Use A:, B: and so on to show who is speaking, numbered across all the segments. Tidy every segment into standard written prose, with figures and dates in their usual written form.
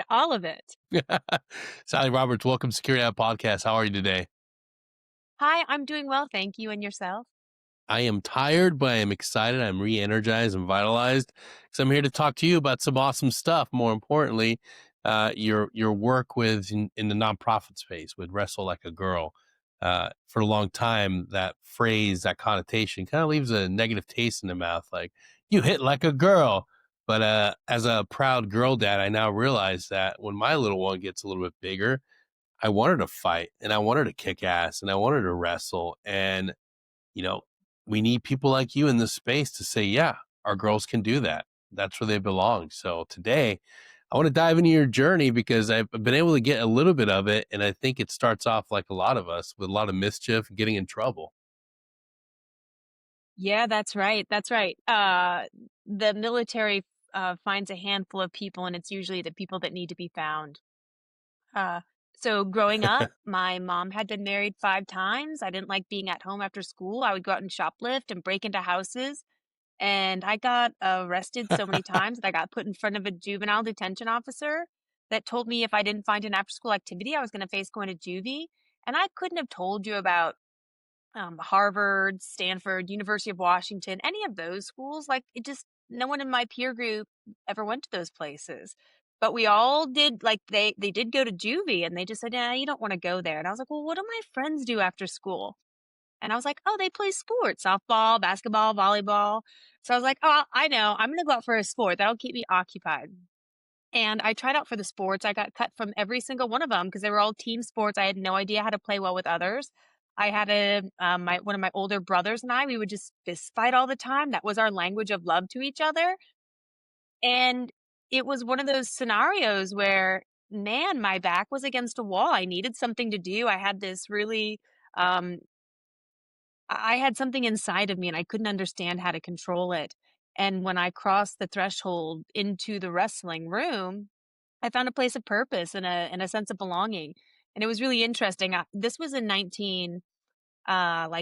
A: all of it.
B: Sally Roberts, welcome to Security Halt Podcast. How are you today?
A: Hi, I'm doing well, thank you. And yourself?
B: I am tired, but I am excited. I'm re-energized and vitalized because I'm here to talk to you about some awesome stuff. More importantly, your work with in the nonprofit space with Wrestle Like a Girl. For a long time, that phrase, that connotation, kind of leaves a negative taste in the mouth, like you hit like a girl. But as a proud girl dad, I now realize that when my little one gets a little bit bigger, I want her to fight and I want her to kick ass and I want her to wrestle. And, you know, we need people like you in this space to say, yeah, our girls can do that. That's where they belong. So today, I want to dive into your journey because I've been able to get a little bit of it. And I think it starts off like a lot of us with a lot of mischief and getting in trouble.
A: Yeah, that's right. That's right. The military finds a handful of people, and it's usually the people that need to be found. Uh, so growing up, my mom had been married 5 times. I didn't like being at home after school. I would go out and shoplift and break into houses. And I got arrested so many times that I got put in front of a juvenile detention officer that told me if I didn't find an after school activity, I was going to face going to juvie. And I couldn't have told you about Harvard, Stanford, University of Washington, any of those schools. Like it just, no one in my peer group ever went to those places. But we all did, like they did go to juvie and they just said, yeah, you don't want to go there. And I was like, well, what do my friends do after school? And I was like, oh, they play sports, softball, basketball, volleyball. So I was like, oh, I know, I'm going to go out for a sport. That'll keep me occupied. And I tried out for the sports. I got cut from every single one of them because they were all team sports. I had no idea how to play well with others. I had one of my older brothers and we would just fist fight all the time. That was our language of love to each other. And it was one of those scenarios where, man, my back was against a wall. I needed something to do. I had this really, um, I had something inside of me and I couldn't understand how to control it. And when I crossed the threshold into the wrestling room, I found a place of purpose and a sense of belonging. And it was really interesting. This was in 94. I'm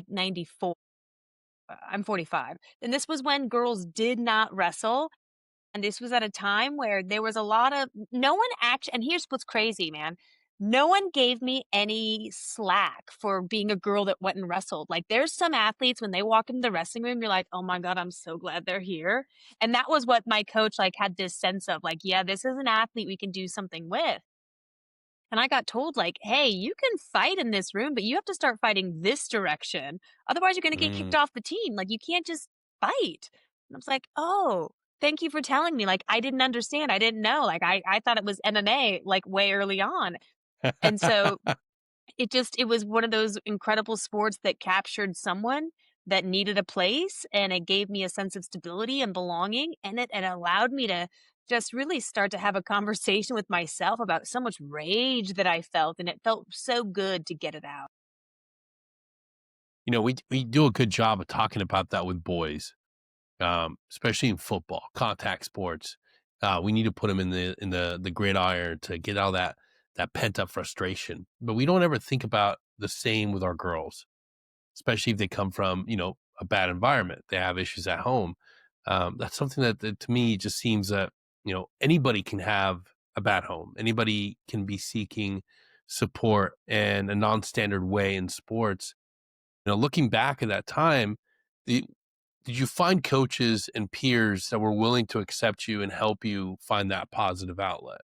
A: 45. And this was when girls did not wrestle. And this was at a time where there was a lot of no one actually, and here's what's crazy, man. No one gave me any slack for being a girl that went and wrestled. Like there's some athletes when they walk into the wrestling room, you're like, oh my God, I'm so glad they're here. And that was what my coach like had this sense of like, yeah, this is an athlete we can do something with. And I got told like, hey, you can fight in this room, but you have to start fighting this direction. Otherwise you're gonna get
B: Mm.
A: kicked off the team. Like you can't just fight. And I was like, oh, thank you for telling me. Like I didn't understand. I didn't know. Like I thought it was MMA like way early on. And so it was one of those incredible sports that captured someone that needed a place, and it gave me a sense of stability and belonging, and it allowed me to just really start to have a conversation with myself about so much rage that I felt, and it felt so good to get it out.
B: We do a good job of talking about that with boys, especially in football, contact sports. We need to put them in the gridiron to get all that pent up frustration. But we don't ever think about the same with our girls, especially if they come from a bad environment. They have issues at home. That's something that to me just seems that anybody can have a bad home. Anybody can be seeking support and a non-standard way in sports. Looking back at that time, the, did you find coaches and peers that were willing to accept you and help you find that positive outlet?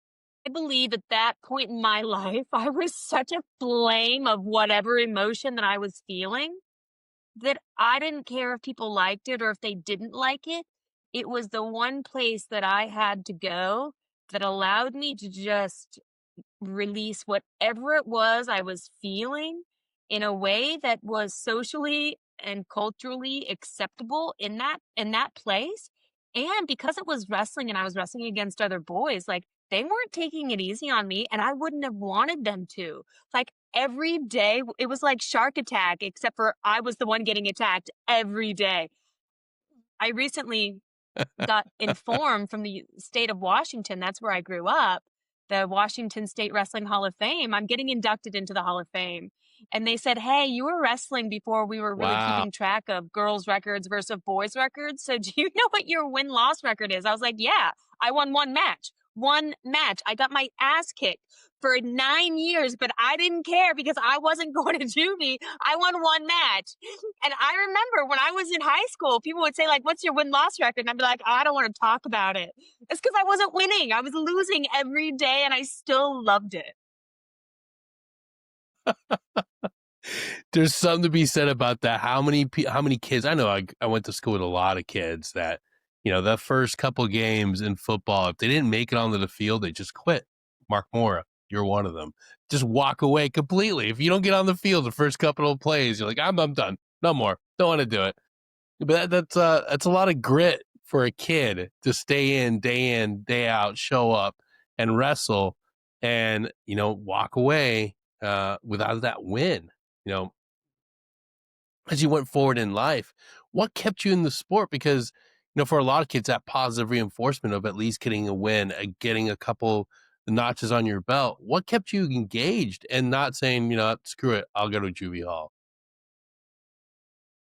A: I believe at that point in my life, I was such a flame of whatever emotion that I was feeling that I didn't care if people liked it or if they didn't like it. It was the one place that I had to go that allowed me to just release whatever it was I was feeling in a way that was socially and culturally acceptable in that place. And because it was wrestling and I was wrestling against other boys, like they weren't taking it easy on me and I wouldn't have wanted them to. Like every day it was like Shark Attack, except for I was the one getting attacked every day. I recently got informed from the state of Washington, that's where I grew up, the Washington State Wrestling Hall of Fame. I'm getting inducted into the Hall of Fame. And they said, hey, you were wrestling before we were really
B: Wow.
A: keeping track of girls' records versus boys' records. So do you know what your win-loss record is? I was like, yeah, I won one match. one match. I got my ass kicked for 9 years, but I didn't care because I wasn't going to juvie. I won one match. And I remember when I was in high school, people would say, like, what's your win-loss record? And I'd be like, oh, I don't want to talk about it. It's because I wasn't winning. I was losing every day and I still loved it.
B: There's something to be said about that. How many kids? I know I went to school with a lot of kids that, the first couple games in football, if they didn't make it onto the field, they just quit. Mark Mora, you're one of them. Just walk away completely. If you don't get on the field the first couple of plays, you're like, I'm done. No more. Don't want to do it. But that's a lot of grit for a kid to stay in, day out, show up and wrestle and, walk away without that win. As you went forward in life, what kept you in the sport? Because, for a lot of kids, that positive reinforcement of at least getting a win, getting a couple notches on your belt, what kept you engaged and not saying, screw it, I'll go to juvie hall?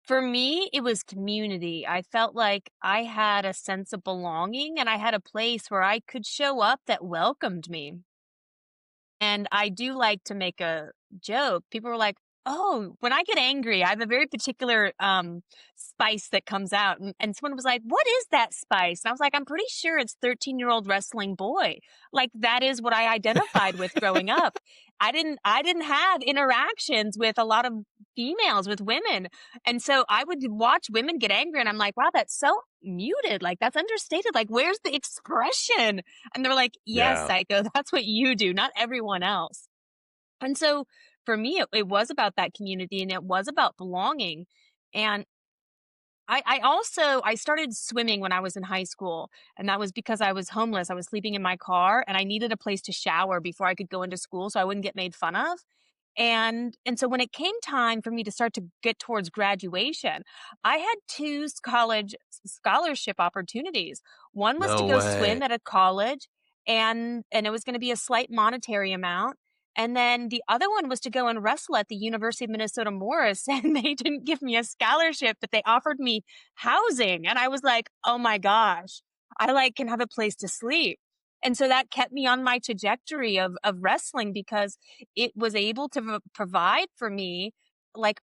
A: For me, it was community. I felt like I had a sense of belonging and I had a place where I could show up that welcomed me. And I do like to make a joke. People were like, "Oh, when I get angry, I have a very particular spice that comes out." And someone was like, "What is that spice?" And I was like, "I'm pretty sure it's 13-year-old wrestling boy." Like that is what I identified with growing up. I didn't have interactions with a lot of females, with women. And so I would watch women get angry and I'm like, "Wow, that's so muted. Like that's understated. Like where's the expression?" And they're like, "Yes,
B: Yeah.
A: psycho, that's what you do, not everyone else." And so for me, it was about that community and it was about belonging. And I started swimming when I was in high school. And that was because I was homeless. I was sleeping in my car and I needed a place to shower before I could go into school so I wouldn't get made fun of. And so when it came time for me to start to get towards graduation, I had two college scholarship opportunities. One was to
B: No
A: go
B: way.
A: swim at a college and it was going to be a slight monetary amount. And then the other one was to go and wrestle at the University of Minnesota Morris and they didn't give me a scholarship, but they offered me housing and I was like, "Oh my gosh, I like can have a place to sleep." And so that kept me on my trajectory of wrestling because it was able to provide for me, like,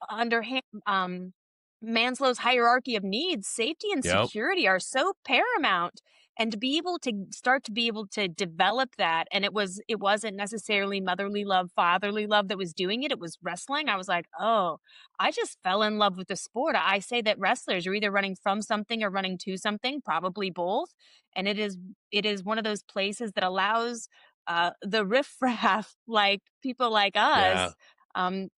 A: Maslow's hierarchy of needs, safety and
B: Yep.
A: security are so paramount, and to be able to start to be able to develop that, and it wasn't necessarily motherly love, fatherly love that was doing it, it was wrestling. I was like, "Oh, I just fell in love with the sport." I say that wrestlers are either running from something or running to something, probably both, and it is one of those places that allows the riffraff, like people like
B: Yeah.
A: us, and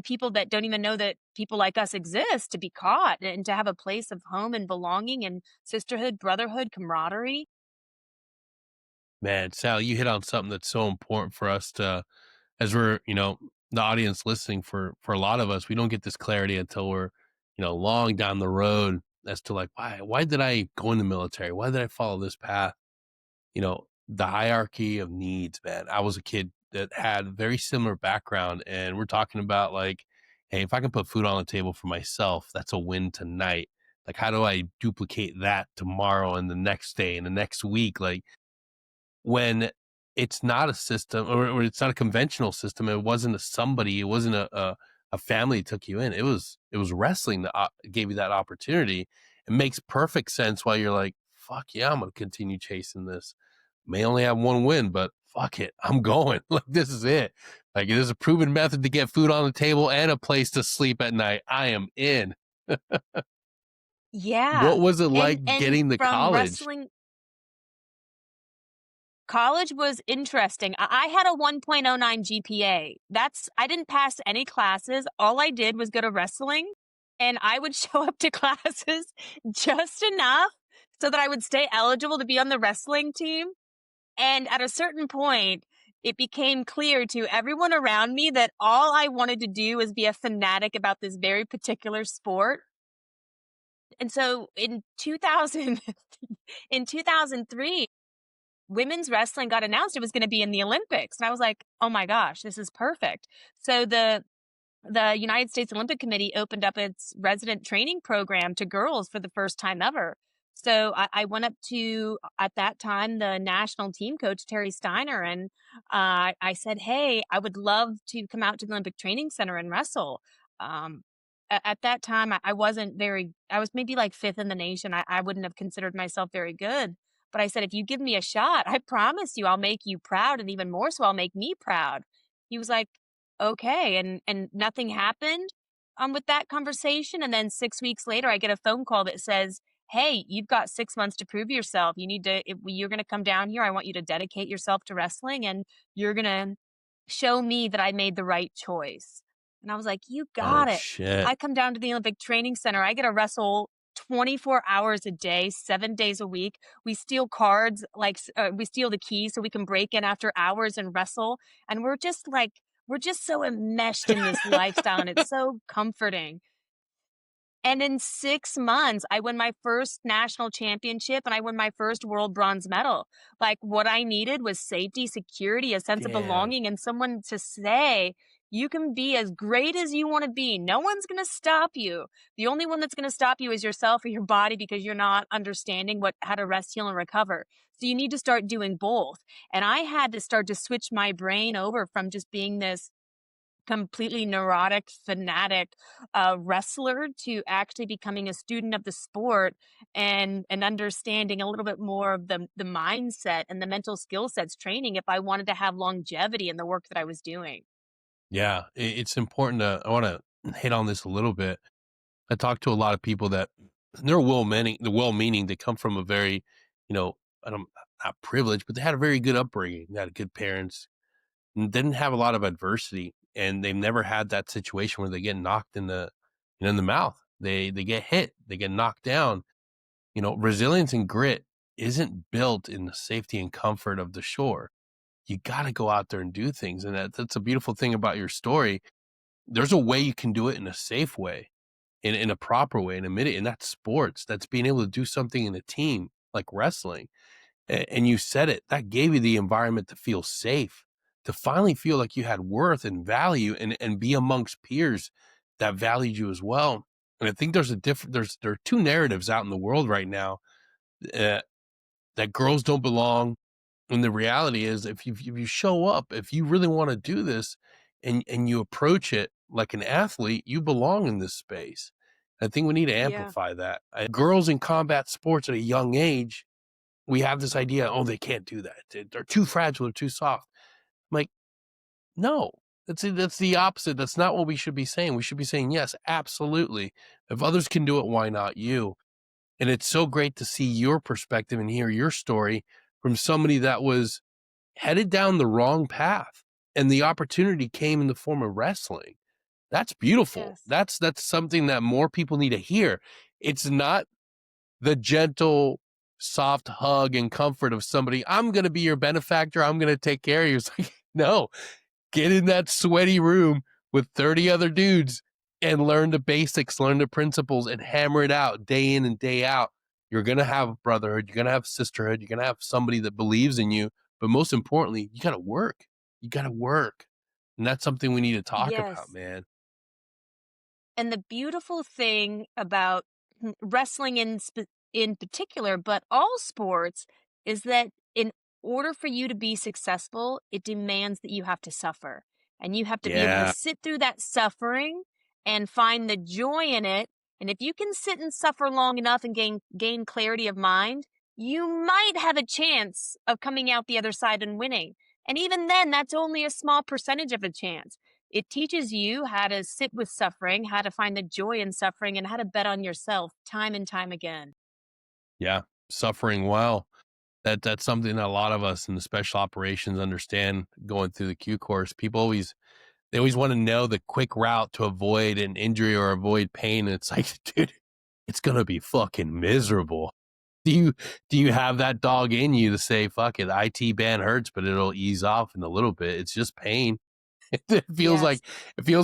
A: people that don't even know that people like us exist to be caught and to have a place of home and belonging and sisterhood, brotherhood, camaraderie.
B: Man, Sal, you hit on something that's so important for us to, as we're, the audience listening, for a lot of us, we don't get this clarity until we're, long down the road as to like, why did I go in the military? Why did I follow this path? The hierarchy of needs, man. I was a kid that had very similar background, and we're talking about like, hey, if I can put food on the table for myself, that's a win tonight. Like, how do I duplicate that tomorrow and the next day and the next week? Like, when it's not a system, or it's not a conventional system, it wasn't a somebody, it wasn't a family that took you in. It was wrestling that gave you that opportunity. It makes perfect sense why you're like, fuck yeah, I'm gonna continue chasing this. May only have one win, but fuck it, I'm going. Like this is it. Like it is a proven method to get food on the table and a place to sleep at night. I am in.
A: Yeah.
B: What was it like
A: And
B: getting to
A: from
B: college?
A: wrestling, college was interesting. I had a 1.09 GPA. I didn't pass any classes. All I did was go to wrestling and I would show up to classes just enough so that I would stay eligible to be on the wrestling team. And at a certain point, it became clear to everyone around me that all I wanted to do was be a fanatic about this very particular sport. And so in 2000, in 2003, women's wrestling got announced it was going to be in the Olympics. And I was like, "Oh my gosh, this is perfect." So the United States Olympic Committee opened up its resident training program to girls for the first time ever. So I went up to, at that time, the national team coach, Terry Steiner, and I said, "Hey, I would love to come out to the Olympic Training Center and wrestle." Um, at that time, I wasn't very, I was maybe like fifth in the nation. I wouldn't have considered myself very good. But I said, if you give me a shot, I promise you I'll make you proud. And even more so, I'll make me proud. He was like, okay. And nothing happened with that conversation. And then 6 weeks later, I get a phone call that says, hey, you've got 6 months to prove yourself. You need to, if you're going to come down here, I want you to dedicate yourself to wrestling and you're going to show me that I made the right choice. And I was like, you
B: Oh
A: got it.
B: shit.
A: I come down to the Olympic Training Center. I get to wrestle 24 hours a day, 7 days a week. We steal cards, like we steal the keys so we can break in after hours and wrestle. And we're just like, we're just so enmeshed in this lifestyle and it's so comforting. And in 6 months, I win my first national championship and I win my first world bronze medal. Like, what I needed was safety, security, a sense of
B: Damn.
A: belonging, and someone to say, you can be as great as you want to be. No one's going to stop you. The only one that's going to stop you is yourself or your body because you're not understanding how to rest, heal, and recover. So you need to start doing both. And I had to start to switch my brain over from just being this completely neurotic, fanatic wrestler to actually becoming a student of the sport and understanding a little bit more of the mindset and the mental skill sets training if I wanted to have longevity in the work that I was doing.
B: Yeah, it's important to. I want to hit on this a little bit. I talk to a lot of people that they're well-meaning. They come from a very, you know, I don't not privileged, but they had a very good upbringing. They had good parents, and didn't have a lot of adversity, and they've never had that situation where they get knocked in the, in the mouth. They get hit, they get knocked down. Resilience and grit isn't built in the safety and comfort of the shore. You got to go out there and do things, and that's a beautiful thing about your story. There's a way you can do it in a safe way, in a proper way, in a minute, and that's sports. That's being able to do something in a team like wrestling. And you said it, that gave you the environment to feel safe, to finally feel like you had worth and value and be amongst peers that valued you as well. And I think there's a different, there are two narratives out in the world right now, uh, that girls don't belong. And the reality is, if you show up, if you really want to do this and you approach it like an athlete, you belong in this space. I think we need to
A: Yeah.
B: amplify that. Girls in combat sports at a young age, we have this idea, oh, they can't do that. They're too fragile, they're too soft. I'm like, no, that's the opposite. That's not what we should be saying. We should be saying, yes, absolutely. If others can do it, why not you? And it's so great to see your perspective and hear your story from somebody that was headed down the wrong path, and the opportunity came in the form of wrestling. That's beautiful.
A: Yes.
B: That's something that more people need to hear. It's not the gentle, soft hug and comfort of somebody, I'm going to be your benefactor. I'm going to take care of you. It's like, no, get in that sweaty room with 30 other dudes and learn the basics, learn the principles, and hammer it out day in and day out. You're going to have brotherhood. You're going to have sisterhood. You're going to have somebody that believes in you. But most importantly, you got to work. You got to work. And that's something we need to talk about,
A: Yes.
B: man.
A: And the beautiful thing about wrestling in particular, but all sports, is that in order for you to be successful, it demands that you have to suffer. And you have to be able to
B: Yeah.
A: sit through that suffering and find the joy in it. And if you can sit and suffer long enough and gain clarity of mind, you might have a chance of coming out the other side and winning. And even then, that's only a small percentage of a chance. It teaches you how to sit with suffering, how to find the joy in suffering, and how to bet on yourself time and time again.
B: Yeah. Suffering well. That's something that a lot of us in the special operations understand going through the Q course. They always want to know the quick route to avoid an injury or avoid pain. And it's like, dude, it's gonna be fucking miserable. Do you have that dog in you to say, fuck it, IT band hurts, but it'll ease off in a little bit. It's just pain. It feels
A: Yes.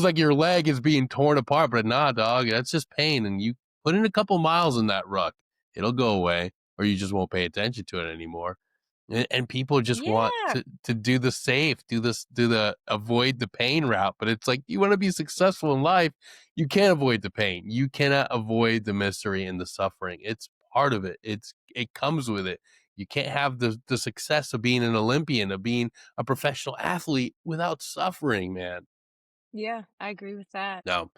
B: like your leg is being torn apart, but nah, dog, that's just pain. And you put in a couple miles in that ruck, it'll go away, or you just won't pay attention to it anymore. And people just want
A: Yeah.
B: to do the safe, do the avoid the pain route. But it's like, you want to be successful in life, you can't avoid the pain. You cannot avoid the misery and the suffering. It's part of it. It comes with it. You can't have the success of being an Olympian, of being a professional athlete without suffering, man.
A: Yeah, I agree with that.
B: Now,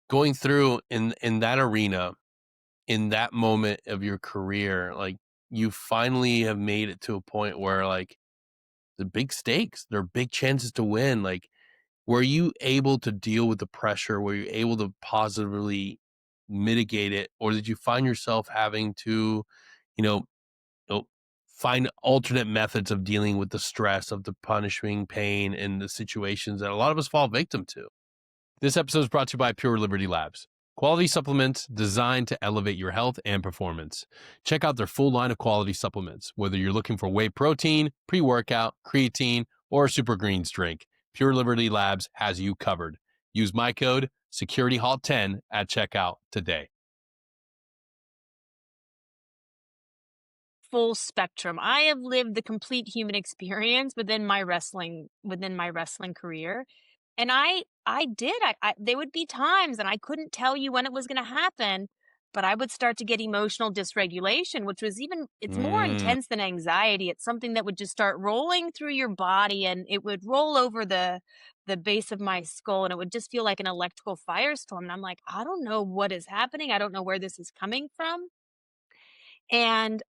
B: going through in that arena, in that moment of your career, like, you finally have made it to a point where, like, the big stakes, there are big chances to win. Like, were you able to deal with the pressure? Were you able to positively mitigate it? Or did you find yourself having to, you know, find alternate methods of dealing with the stress of the punishing pain and the situations that a lot of us fall victim to? This episode is brought to you by Pure Liberty Labs, quality supplements designed to elevate your health and performance. Check out their full line of quality supplements, whether you're looking for whey protein, pre-workout, creatine, or a super greens drink. Pure Liberty Labs has you covered. Use my code SecurityHalt10 at checkout today.
A: Full spectrum. I have lived the complete human experience within my wrestling career. And I did. There would be times, and I couldn't tell you when it was going to happen, but I would start to get emotional dysregulation, which was it's more
B: Mm,
A: intense than anxiety. It's something that would just start rolling through your body, and it would roll over the base of my skull, and it would just feel like an electrical firestorm. And I'm like, I don't know what is happening. I don't know where this is coming from. And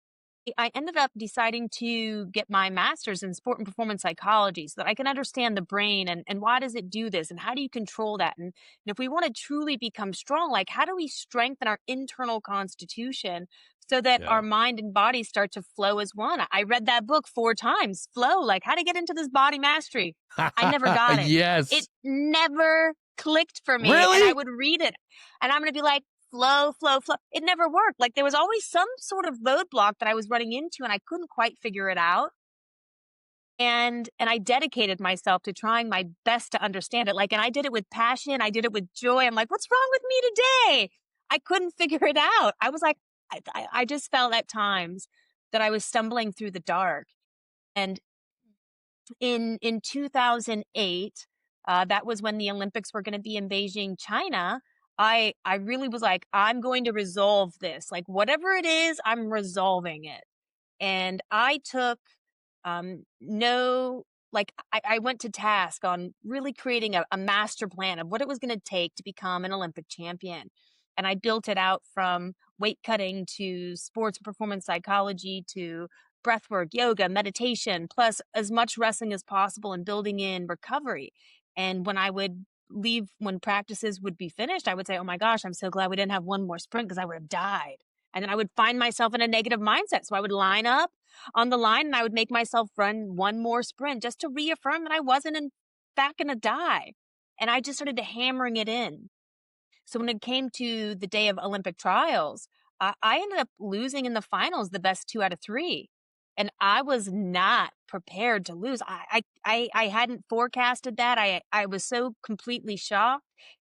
A: I ended up deciding to get my master's in sport and performance psychology so that I can understand the brain and why does it do this and how do you control that? And if we want to truly become strong, like how do we strengthen our internal constitution so that
B: yeah.
A: our mind and body start to flow as one? I read that book 4 times, Flow, like how to get into this body mastery. I never got it. It
B: Yes.
A: never clicked for me. And I
B: Really?
A: would read it and I'm going to be like, flow, flow, flow. It never worked. Like there was always some sort of roadblock that I was running into and I couldn't quite figure it out. And I dedicated myself to trying my best to understand it. Like, and I did it with passion. I did it with joy. I'm like, what's wrong with me today? I couldn't figure it out. I was like, I just felt at times that I was stumbling through the dark. And in 2008, that was when the Olympics were going to be in Beijing, China. I really was like, I'm going to resolve this. Like whatever it is, I'm resolving it. And I took no, like I went to task on really creating a master plan of what it was going to take to become an Olympic champion. And I built it out from weight cutting to sports performance psychology to breathwork, yoga, meditation, plus as much wrestling as possible and building in recovery. And when I would leave, when practices would be finished, I would say, oh my gosh, I'm so glad we didn't have one more sprint because I would have died. And then I would find myself in a negative mindset. So I would line up on the line and I would make myself run one more sprint just to reaffirm that I wasn't in fact going to die. And I just started to hammering it in. So when it came to the day of Olympic trials, I ended up losing in the finals the best 2 out of 3. And I was not prepared to lose. I hadn't forecasted that. I was so completely shocked.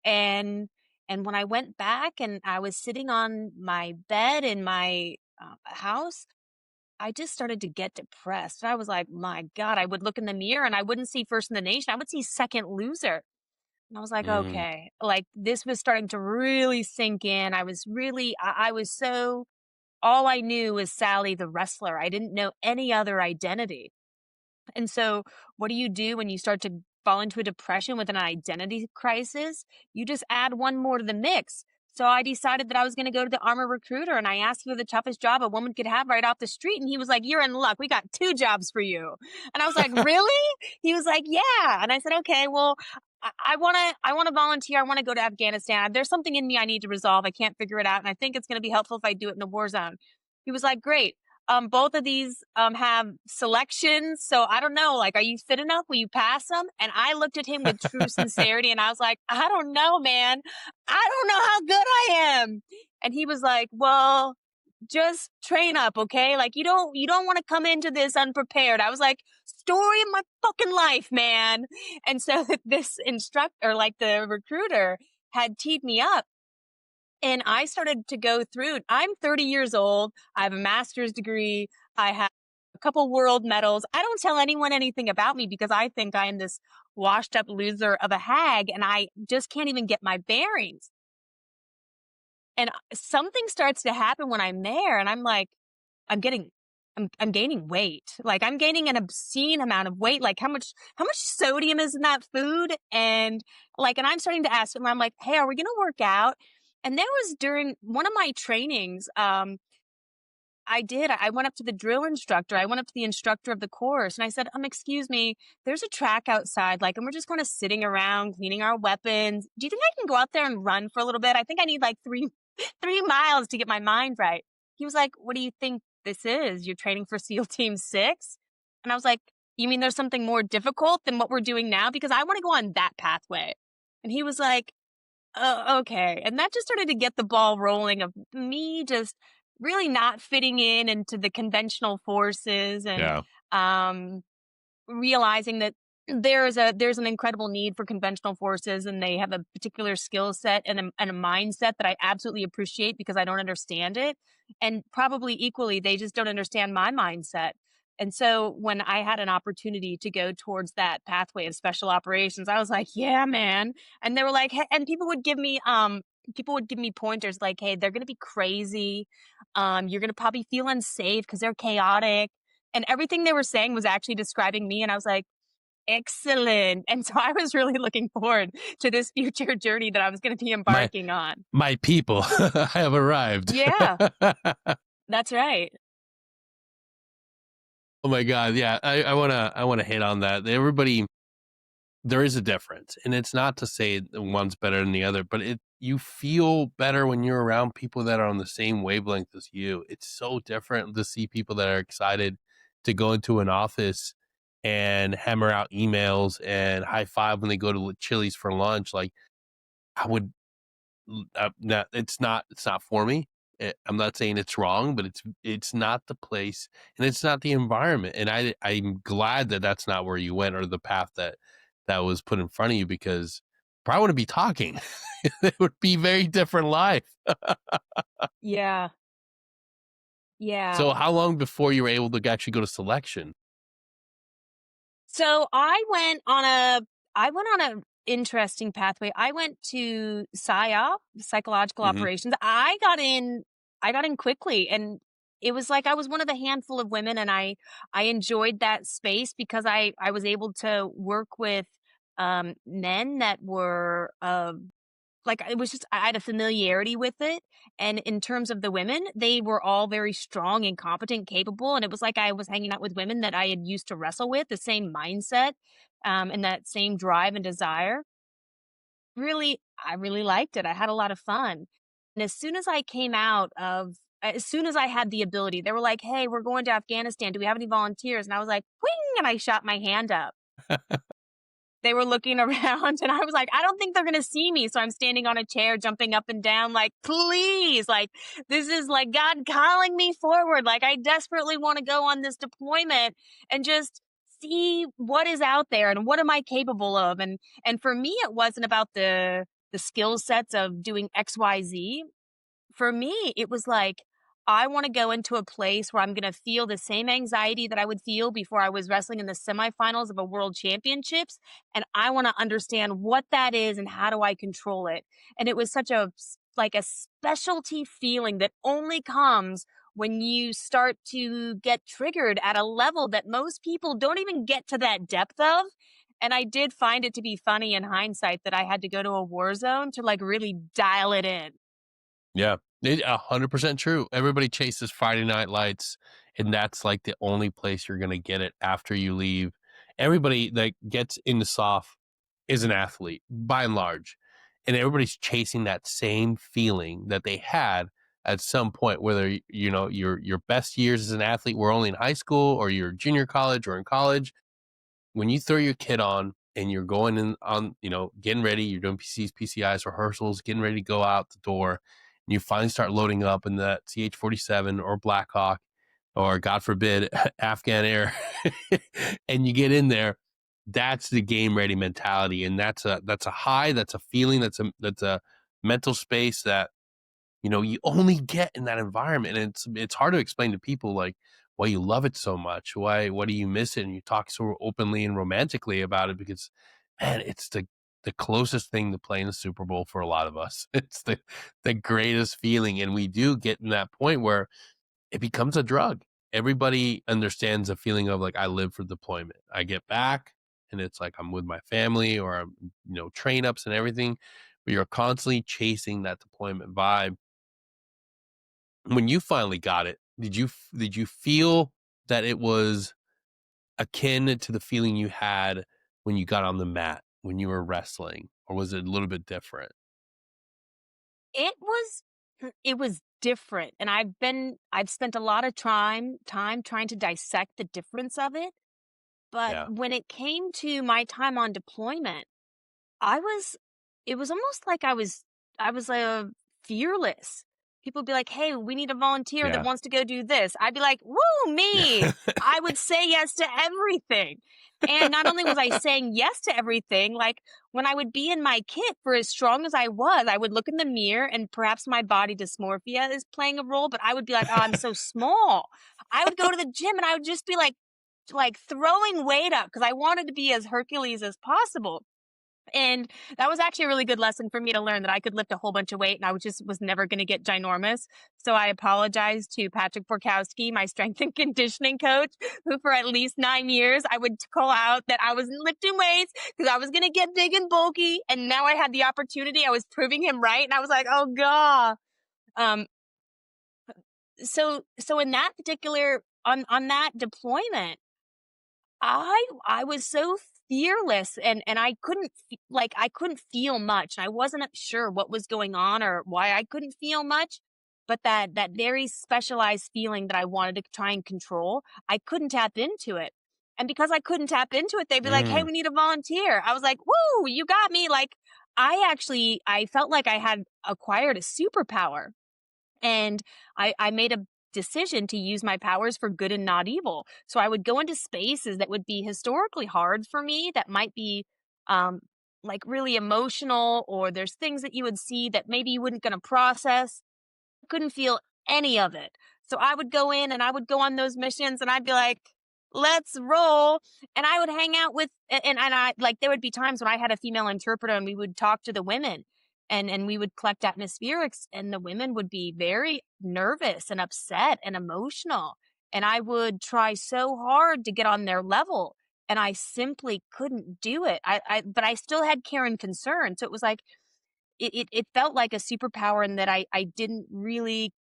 A: And and when I went back and I was sitting on my bed in my house, I just started to get depressed. I was like, my God, I would look in the mirror and I wouldn't see first in the nation. I would see second loser. And I was like,
B: Mm.
A: okay, like this was starting to really sink in. I was so, all I knew was Sally the wrestler. I didn't know any other identity. And so, what do you do when you start to fall into a depression with an identity crisis? You just add one more to the mix. So I decided that I was going to go to the armor recruiter and I asked for the toughest job a woman could have right off the street. And he was like, you're in luck. We got 2 jobs for you. And I was like, really? He was like, yeah. And I said, okay, well, I want to volunteer. I want to go to Afghanistan. There's something in me I need to resolve. I can't figure it out. And I think it's going to be helpful if I do it in a war zone. He was like, great. Both of these have selections. So I don't know, like, are you fit enough? Will you pass them? And I looked at him with true sincerity and I was like, I don't know, man. I don't know how good I am. And he was like, well, just train up, okay? Like you don't want to come into this unprepared. I was like, story of my fucking life, man. And so this instructor, like the recruiter, had teed me up. And I started to go through. I'm 30 years old. I have a master's degree. I have a couple world medals. I don't tell anyone anything about me because I think I am this washed up loser of a hag and I just can't even get my bearings. And something starts to happen when I'm there, and I'm like, I'm getting I'm gaining weight. Like, I'm gaining an obscene amount of weight. Like, how much sodium is in that food? And, like, and I'm starting to ask them, I'm like, "Hey, are we gonna work out?" And there was during one of my trainings, I did. I went up to the drill instructor. I went up to the instructor of the course and I said, excuse me, there's a track outside, like, and we're just kind of sitting around cleaning our weapons. Do you think I can go out there and run for a little bit? I think I need like three, 3 miles to get my mind right." He was like, "What do you think this is? You're training for SEAL Team 6?" And I was like, "You mean there's something more difficult than what we're doing now? Because I want to go on that pathway." And he was like, "Oh, okay." And that just started to get the ball rolling of me just really not fitting in into the conventional forces and
B: Yeah.
A: um realizing that there's an incredible need for conventional forces and they have a particular skill set and a mindset that I absolutely appreciate because I don't understand it. And probably equally, they just don't understand my mindset. And so when I had an opportunity to go towards that pathway of special operations, I was like, yeah, man. And they were like, hey, and people would give me pointers like, hey, they're gonna be crazy. You're gonna probably feel unsafe because they're chaotic, and everything they were saying was actually describing me, and I was like, "Excellent." And so I was really looking forward to this future journey that I was gonna be
B: My
A: embarking on.
B: my people have arrived.
A: Yeah, that's right.
B: Oh my God. Yeah. I wanna hit on that. Everybody, there is a difference. And it's not to say that one's better than the other, but you feel better when you're around people that are on the same wavelength as you. It's so different to see people that are excited to go into an office and hammer out emails and high five when they go to Chili's for lunch. Like, I would not, it's not for me. I'm not saying it's wrong, but it's not the place and it's not the environment. And I'm glad that that's not where you went or the path that was put in front of you, because probably wouldn't be talking. It would be very different life.
A: Yeah, yeah.
B: So how long before you were able to actually go to selection?
A: So I went on a interesting pathway. I went to PSYOP, psychological
B: Hmm.
A: operations. I got in quickly, and it was like I was one of the handful of women, and I enjoyed that space because I was able to work with men that were like, it was just I had a familiarity with it, and in terms of the women, they were all very strong and competent, capable, and it was like I was hanging out with women that I had used to wrestle with, the same mindset, and that same drive and desire. Really, I really liked it. I had a lot of fun. And as soon as I had the ability, they were like, "Hey, we're going to Afghanistan. Do we have any volunteers?" And I was like, "Wing!" And I shot my hand up. They were looking around and I was like, "I don't think they're gonna see me." So I'm standing on a chair, jumping up and down, like, "Please, like, this is like God calling me forward. Like, I desperately want to go on this deployment and just see what is out there and what am I capable of." And for me, it wasn't about the skill sets of doing XYZ. For me, it was like, I want to go into a place where I'm going to feel the same anxiety that I would feel before I was wrestling in the semifinals of a world championships. And I want to understand what that is and how do I control it. And it was such like a specialty feeling that only comes when you start to get triggered at a level that most people don't even get to that depth of. And I did find it to be funny in hindsight that I had to go to a war zone to like really dial it in.
B: Yeah, 100% true. Everybody chases Friday Night Lights, and that's like the only place you're gonna get it after you leave. Everybody that gets into SOF is an athlete by and large, and everybody's chasing that same feeling that they had at some point, whether your best years as an athlete were only in high school or your junior college or in college. When you throw your kit on and you're going in on, getting ready, you're doing PCs, PCIs, rehearsals, getting ready to go out the door, and you finally start loading up in that CH-47 or Blackhawk or God forbid Afghan Air, and you get in there, that's the game ready mentality, and that's a high, that's a feeling, that's a mental space that you only get in that environment. And it's hard to explain to people like why you love it so much. Why, what do you miss it? And you talk so openly and romantically about it because, man, it's the closest thing to playing the Super Bowl for a lot of us. It's the greatest feeling, and we do get in that point where it becomes a drug. Everybody understands the feeling of like, I live for deployment. I get back and it's like I'm with my family or I'm, train ups and everything, but you're constantly chasing that deployment vibe. When you finally got it, did you feel that it was akin to the feeling you had when you got on the mat, when you were wrestling, or was it a little bit different?
A: It was it was different, and I've spent a lot of time trying to dissect the difference of it, but
B: Yeah.
A: when it came to my time on deployment, I was it was almost like I was fearless. People would be like, "Hey, we need a volunteer that
B: Yeah.
A: wants to go do this." I'd be like, "Woo, me." I would say yes to everything. And not only was I saying yes to everything, like when I would be in my kit for as strong as I was, I would look in the mirror and perhaps my body dysmorphia is playing a role, but I would be like, "Oh, I'm so small." I would go to the gym and I would just be like throwing weight up because I wanted to be as Hercules as possible. And that was actually a really good lesson for me to learn that I could lift a whole bunch of weight and I was never going to get ginormous. So I apologized to Patrick Borkowski, my strength and conditioning coach, who for at least 9 years I would call out that I was lifting weights because I was going to get big and bulky. And now I had the opportunity. I was proving him right. And I was like, oh, God. Um, so in that particular, on that deployment, I was so fearless and I couldn't I couldn't feel much. I wasn't sure what was going on or why I couldn't feel much, but that very specialized feeling that I wanted to try and control, I couldn't tap into it. And because I couldn't tap into it, they'd be like, "Hey,
B: Mm.
A: we need a volunteer." I was like, "Woo, you got me." Like I felt like I had acquired a superpower and I made a decision to use my powers for good and not evil. So I would go into spaces that would be historically hard for me, that might be um, like really emotional, or there's things that you would see that maybe you wouldn't gonna process. Couldn't feel any of it. So I would go in and I would go on those missions and I'd be like, let's roll. And I would hang out with and I like there would be times when I had a female interpreter and we would talk to the women and we would collect atmospherics and the women would be very nervous and upset and emotional. And I would try so hard to get on their level and I simply couldn't do it. I but I still had care and concern. So it was like it felt like a superpower in that I didn't really,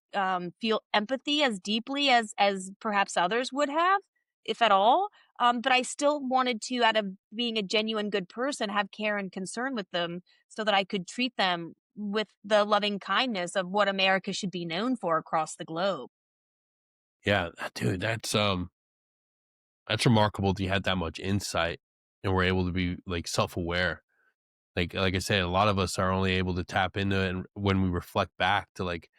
A: feel empathy as deeply as perhaps others would have, if at all, but I still wanted to, out of being a genuine good person, have care and concern with them so that I could treat them with the loving kindness of what America should be known for across the globe.
B: Yeah, dude, that's remarkable that you had that much insight and were able to be like self-aware. Like I said, a lot of us are only able to tap into it and when we reflect back to like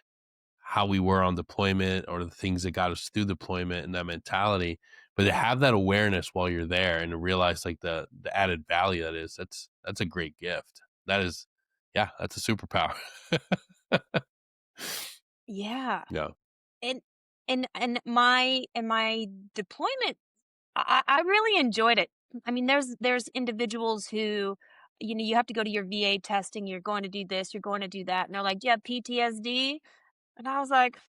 B: how we were on deployment or the things that got us through deployment and that mentality. But to have that awareness while you're there and to realize like the added value that is, that's a great gift. That is, yeah, that's a superpower.
A: Yeah,
B: Yeah.
A: and and my deployment I really enjoyed it. I mean, there's individuals who, you have to go to your VA testing, you're going to do this, you're going to do that, and they're like, "Do you have PTSD?" And I was like,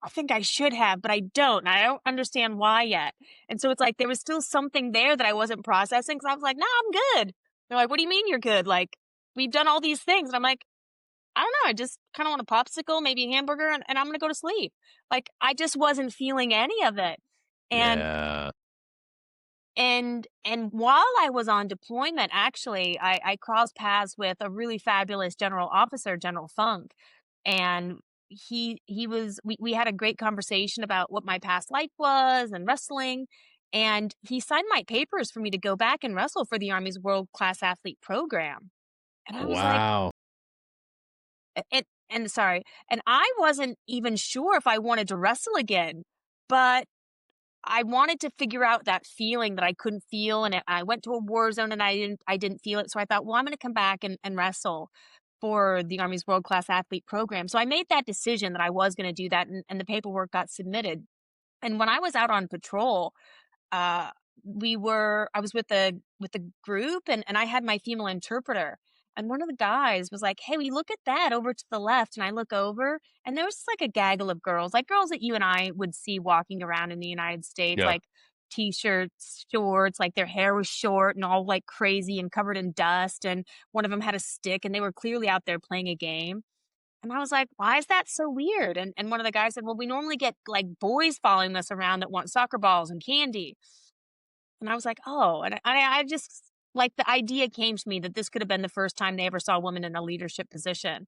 A: "I think I should have, but I don't, and I don't understand why yet." And so it's like there was still something there that I wasn't processing because I was like, "No, I'm good." They're like, "What do you mean you're good? Like, we've done all these things." And I'm like, "I don't know, I just kinda want a popsicle, maybe a hamburger, and I'm gonna go to sleep." Like, I just wasn't feeling any of it. And
B: Yeah.
A: and while I was on deployment, actually, I crossed paths with a really fabulous general officer, General Funk, and he was we had a great conversation about what my past life was and wrestling, and he signed my papers for me to go back and wrestle for the Army's World Class Athlete program. And I was like,
B: Wow.
A: and sorry, and I wasn't even sure if I wanted to wrestle again, but I wanted to figure out that feeling that I couldn't feel, and I went to a war zone and I didn't feel it, so I thought, "Well, I'm gonna come back and wrestle for the Army's World Class Athlete Program." So I made that decision that I was gonna do that, and the paperwork got submitted. And when I was out on patrol, uh, I was with a group, and I had my female interpreter. And one of the guys was like, "Hey, we look at that over to the left." And I look over, and there was just like a gaggle of girls, like girls that you and I would see walking around in the United States,
B: Yeah.
A: like t-shirts, shorts, like their hair was short and all like crazy and covered in dust. And one of them had a stick, and they were clearly out there playing a game. And I was like, "Why is that so weird?" And one of the guys said, "Well, we normally get like boys following us around that want soccer balls and candy." And I was like, "Oh," and I just like the idea came to me that this could have been the first time they ever saw a woman in a leadership position,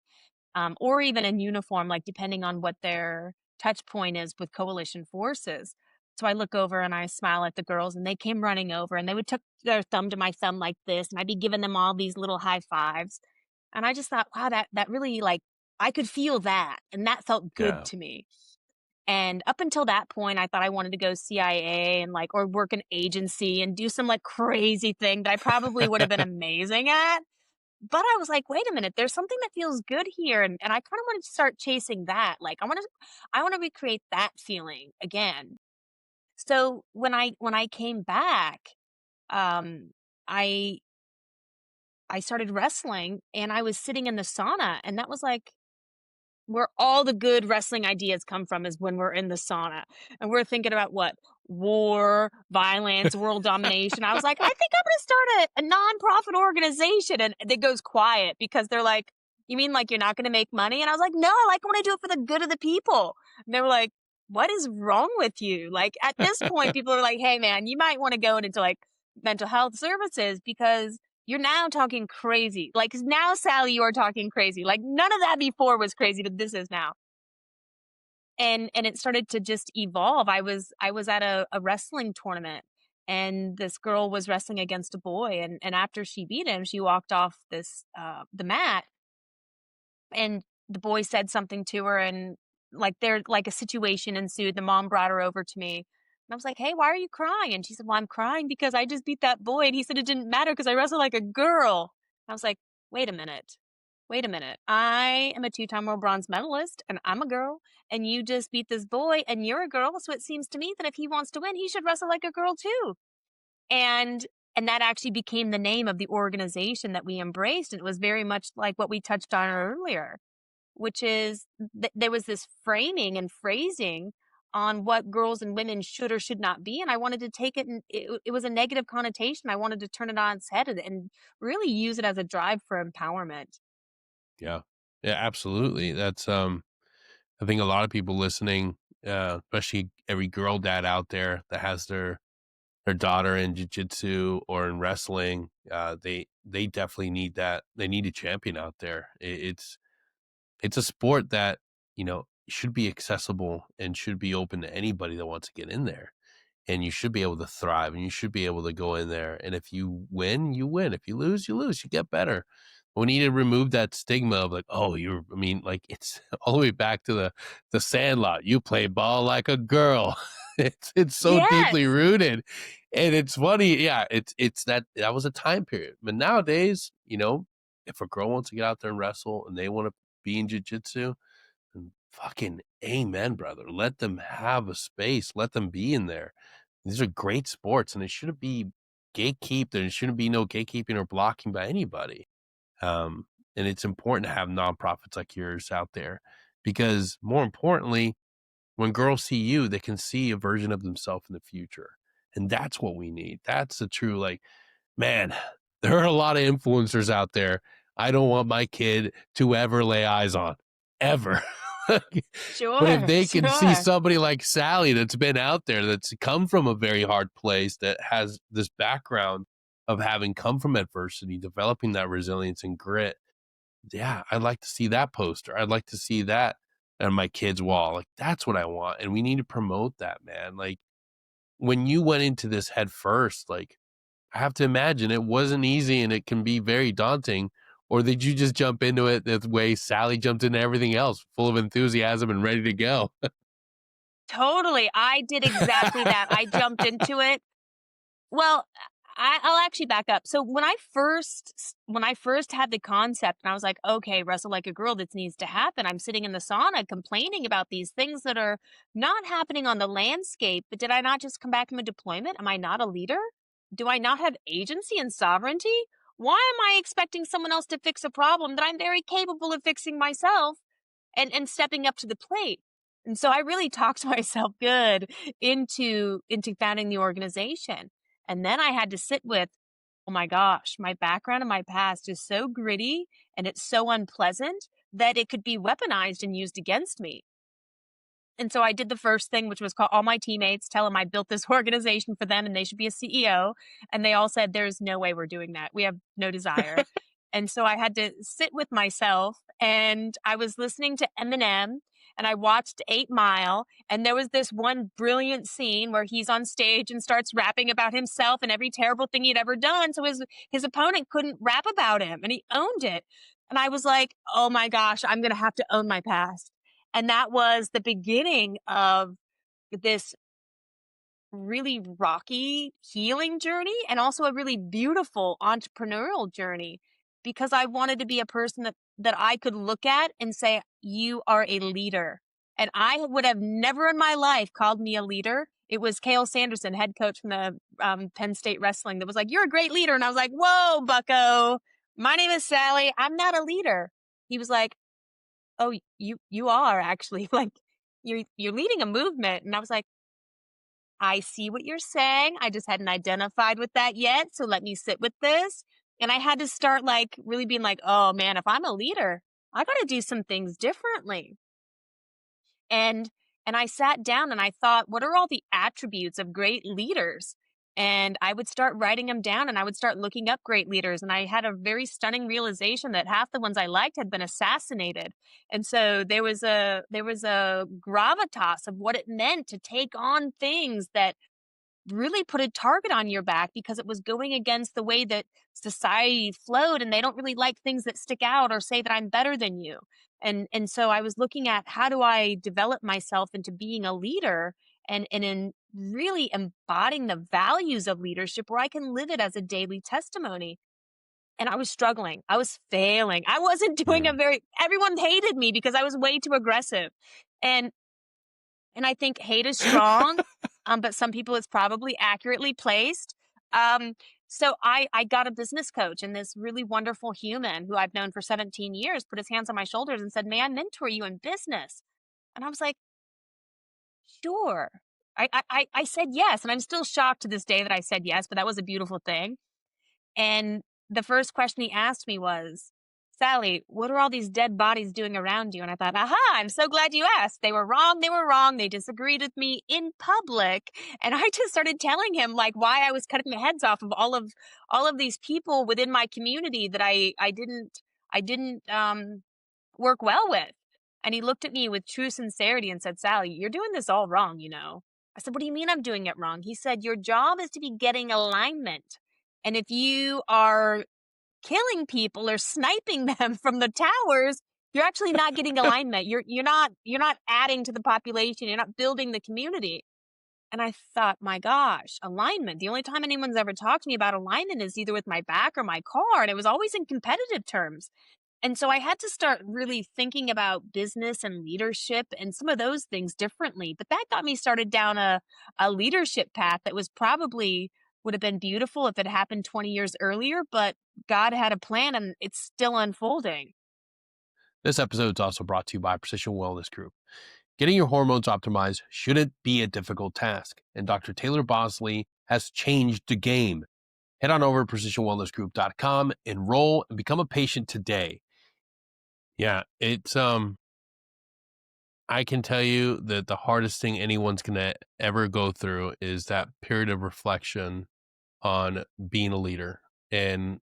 A: or even in uniform, like depending on what their touch point is with coalition forces. So I look over and I smile at the girls, and they came running over, and they would took their thumb to my thumb like this, and I'd be giving them all these little high fives. And I just thought, wow, that really like I could feel that, and that felt good
B: Yeah.
A: to me. And up until that point, I thought I wanted to go CIA and like or work an agency and do some like crazy thing that I probably would have been amazing at. But I was like, wait a minute, there's something that feels good here. And I kind of wanted to start chasing that. Like I want to recreate that feeling again. So when I came back, um, I I started wrestling and I was sitting in the sauna, and that was like where all the good wrestling ideas come from is when we're in the sauna and we're thinking about what? War, violence, world domination. I was like, I think I'm going to start a nonprofit organization. And it goes quiet because they're like, you mean like you're not going to make money? And I was like, no, I want to do it for the good of the people. And they were like, what is wrong with you? Like at this point, people are like, hey, man, you might want to go into like mental health services because you're now talking crazy. Like, 'cause now, Sally, you are talking crazy. Like, none of that before was crazy, but this is now. And it started to just evolve. I was at a wrestling tournament, and this girl was wrestling against a boy, and after she beat him, she walked off the mat, and the boy said something to her, and like a situation ensued. The mom brought her over to me, and I was like, "Hey, why are you crying?" And she said, "Well, I'm crying because I just beat that boy, and he said it didn't matter because I wrestled like a girl." I was like, "Wait a minute. Wait a minute. I am a two-time world bronze medalist, and I'm a girl, and you just beat this boy, and you're a girl, so it seems to me that if he wants to win, he should wrestle like a girl too." And and that actually became the name of the organization that we embraced, and it was very much like what we touched on earlier, which is there was this framing and phrasing on what girls and women should or should not be. And I wanted to take it, and it was a negative connotation. I wanted to turn it on its head and really use it as a drive for empowerment.
B: Yeah. Yeah, absolutely. That's I think a lot of people listening, especially every girl dad out there that has their daughter in jiu-jitsu or in wrestling, they definitely need that. They need a champion out there. It's a sport that, should be accessible and should be open to anybody that wants to get in there. And you should be able to thrive, and you should be able to go in there. And if you win, you win. If you lose, you lose. You get better. We need to remove that stigma of like, oh, like it's all the way back to the Sandlot. You play ball like a girl. It's so deeply
A: Yes.
B: rooted, and it's funny. Yeah, it's that was a time period. But nowadays, if a girl wants to get out there and wrestle and they want to be in jujitsu, then fucking amen, brother. Let them have a space. Let them be in there. These are great sports, and it shouldn't be gatekeeped. There shouldn't be no gatekeeping or blocking by anybody. And it's important to have nonprofits like yours out there because, more importantly, when girls see you, they can see a version of themselves in the future. And that's what we need. That's the true, like, man, there are a lot of influencers out there I don't want my kid to ever lay eyes on, ever. But if
A: Sure.
B: they can see
A: Sure.
B: somebody like Sally that's been out there, that's come from a very hard place, that has this background of having come from adversity, developing that resilience and grit, yeah, I'd like to see that poster. I'd like to see that on my kid's wall. Like, that's what I want. And we need to promote that, man. Like, when you went into this head first, like, I have to imagine it wasn't easy and it can be very daunting. Or did you just jump into it the way Sally jumped into everything else, full of enthusiasm and ready to go?
A: Totally. I did exactly that. I jumped into it. Well, I'll actually back up. So when I first had the concept and I was like, okay, wrestle like a girl, this needs to happen. I'm sitting in the sauna complaining about these things that are not happening on the landscape. But did I not just come back from a deployment? Am I not a leader? Do I not have agency and sovereignty? Why am I expecting someone else to fix a problem that I'm very capable of fixing myself and stepping up to the plate? And so I really talked myself good into founding the organization. And then I had to sit with, oh my gosh, my background and my past is so gritty and it's so unpleasant that it could be weaponized and used against me. And so I did the first thing, which was call all my teammates, tell them I built this organization for them and they should be a CEO. And they all said, there's no way we're doing that. We have no desire. And so I had to sit with myself and I was listening to Eminem and I watched 8 Mile. And there was this one brilliant scene where he's on stage and starts rapping about himself and every terrible thing he'd ever done. So his opponent couldn't rap about him and he owned it. And I was like, oh my gosh, I'm going to have to own my past. And that was the beginning of this really rocky healing journey and also a really beautiful entrepreneurial journey because I wanted to be a person that I could look at and say, you are a leader. And I would have never in my life called me a leader. It was Cale Sanderson, head coach from the Penn State Wrestling, that was like, you're a great leader. And I was like, whoa, bucko, my name is Sally. I'm not a leader. He was like, oh, you are actually like, you're leading a movement. And I was like, I see what you're saying. I just hadn't identified with that yet. So let me sit with this. And I had to start like really being like, oh man, if I'm a leader, I got to do some things differently. And I sat down and I thought, what are all the attributes of great leaders? And I would start writing them down and I would start looking up great leaders. And I had a very stunning realization that half the ones I liked had been assassinated. And so there was a gravitas of what it meant to take on things that really put a target on your back because it was going against the way that society flowed, and they don't really like things that stick out or say that I'm better than you. And so I was looking at how do I develop myself into being a leader and in really embodying the values of leadership where I can live it as a daily testimony. And I was struggling. I was failing. I wasn't doing
B: Yeah.
A: a very everyone hated me because I was way too aggressive. And I think hate is strong, but some people it's probably accurately placed. Um, so I got a business coach, and this really wonderful human who I've known for 17 years put his hands on my shoulders and said, may I mentor you in business? And I was like, sure. I said yes. And I'm still shocked to this day that I said yes, but that was a beautiful thing. And the first question he asked me was, Sally, what are all these dead bodies doing around you? And I thought, aha, I'm so glad you asked. They were wrong. They were wrong. They disagreed with me in public. And I just started telling him like why I was cutting the heads off of all of these people within my community that I didn't work well with. And he looked at me with true sincerity and said, Sally, you're doing this all wrong, you know. I said, what do you mean I'm doing it wrong? He said, your job is to be getting alignment. And if you are killing people or sniping them from the towers, you're actually not getting alignment. You're not adding to the population. You're not building the community. And I thought, my gosh, alignment. The only time anyone's ever talked to me about alignment is either with my back or my car. And it was always in competitive terms. And so I had to start really thinking about business and leadership and some of those things differently. But that got me started down a leadership path that was probably would have been beautiful if it happened 20 years earlier, but God had a plan and it's still unfolding.
B: This episode is also brought to you by Precision Wellness Group. Getting your hormones optimized shouldn't be a difficult task, and Dr. Taylor Bosley has changed the game. Head on over to precisionwellnessgroup.com, enroll, and become a patient today. Yeah, it's I can tell you that the hardest thing anyone's gonna ever go through is that period of reflection on being a leader and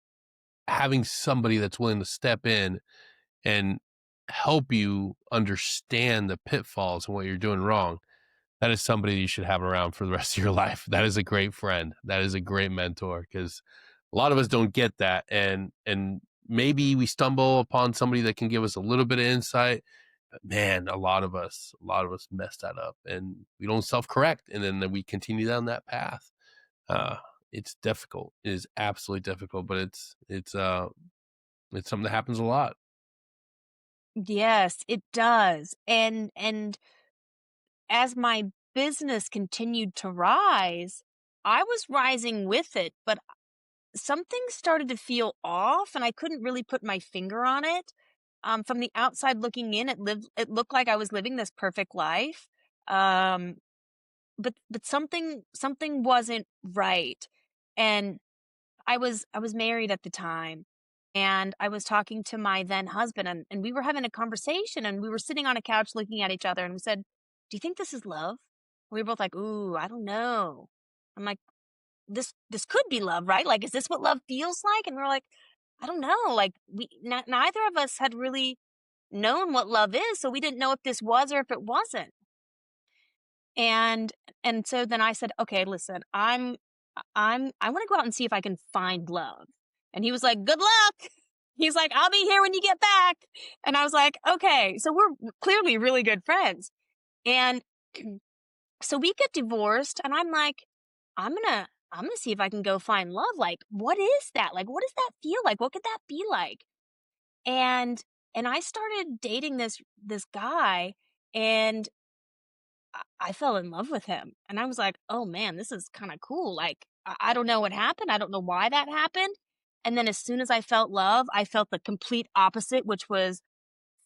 B: having somebody that's willing to step in and help you understand the pitfalls and what you're doing wrong. That is somebody you should have around for the rest of your life. That is a great friend. That is a great mentor because a lot of us don't get that. And maybe we stumble upon somebody that can give us a little bit of insight. But man, a lot of us mess that up and we don't self-correct. And then we continue down that path. Uh, it's difficult. It is absolutely difficult, but it's something that happens a lot.
A: Yes, it does. And as my business continued to rise, I was rising with it, but something started to feel off and I couldn't really put my finger on it. From the outside looking in, it looked like I was living this perfect life. Um, but something wasn't right. And I was married at the time, and I was talking to my then husband, and we were having a conversation, and we were sitting on a couch looking at each other, and we said, "Do you think this is love?" We were both like, "Ooh, I don't know." I'm like, "This could be love, right? Like, is this what love feels like?" And we're like, "I don't know." Like, neither of us had really known what love is, so we didn't know if this was or if it wasn't. And and so then I said, "Okay, listen, I want to go out and see if I can find love." And he was like, "Good luck." He's like, "I'll be here when you get back." And I was like, "Okay." So we're clearly really good friends. And so we get divorced and I'm like, I'm going to see if I can go find love. Like, what is that? Like, what does that feel like? What could that be like? And and I started dating this guy, and I fell in love with him, and I was like, "Oh, man, this is kinda cool." Like, I don't know what happened, I don't know why that happened, and then as soon as I felt love, I felt the complete opposite, which was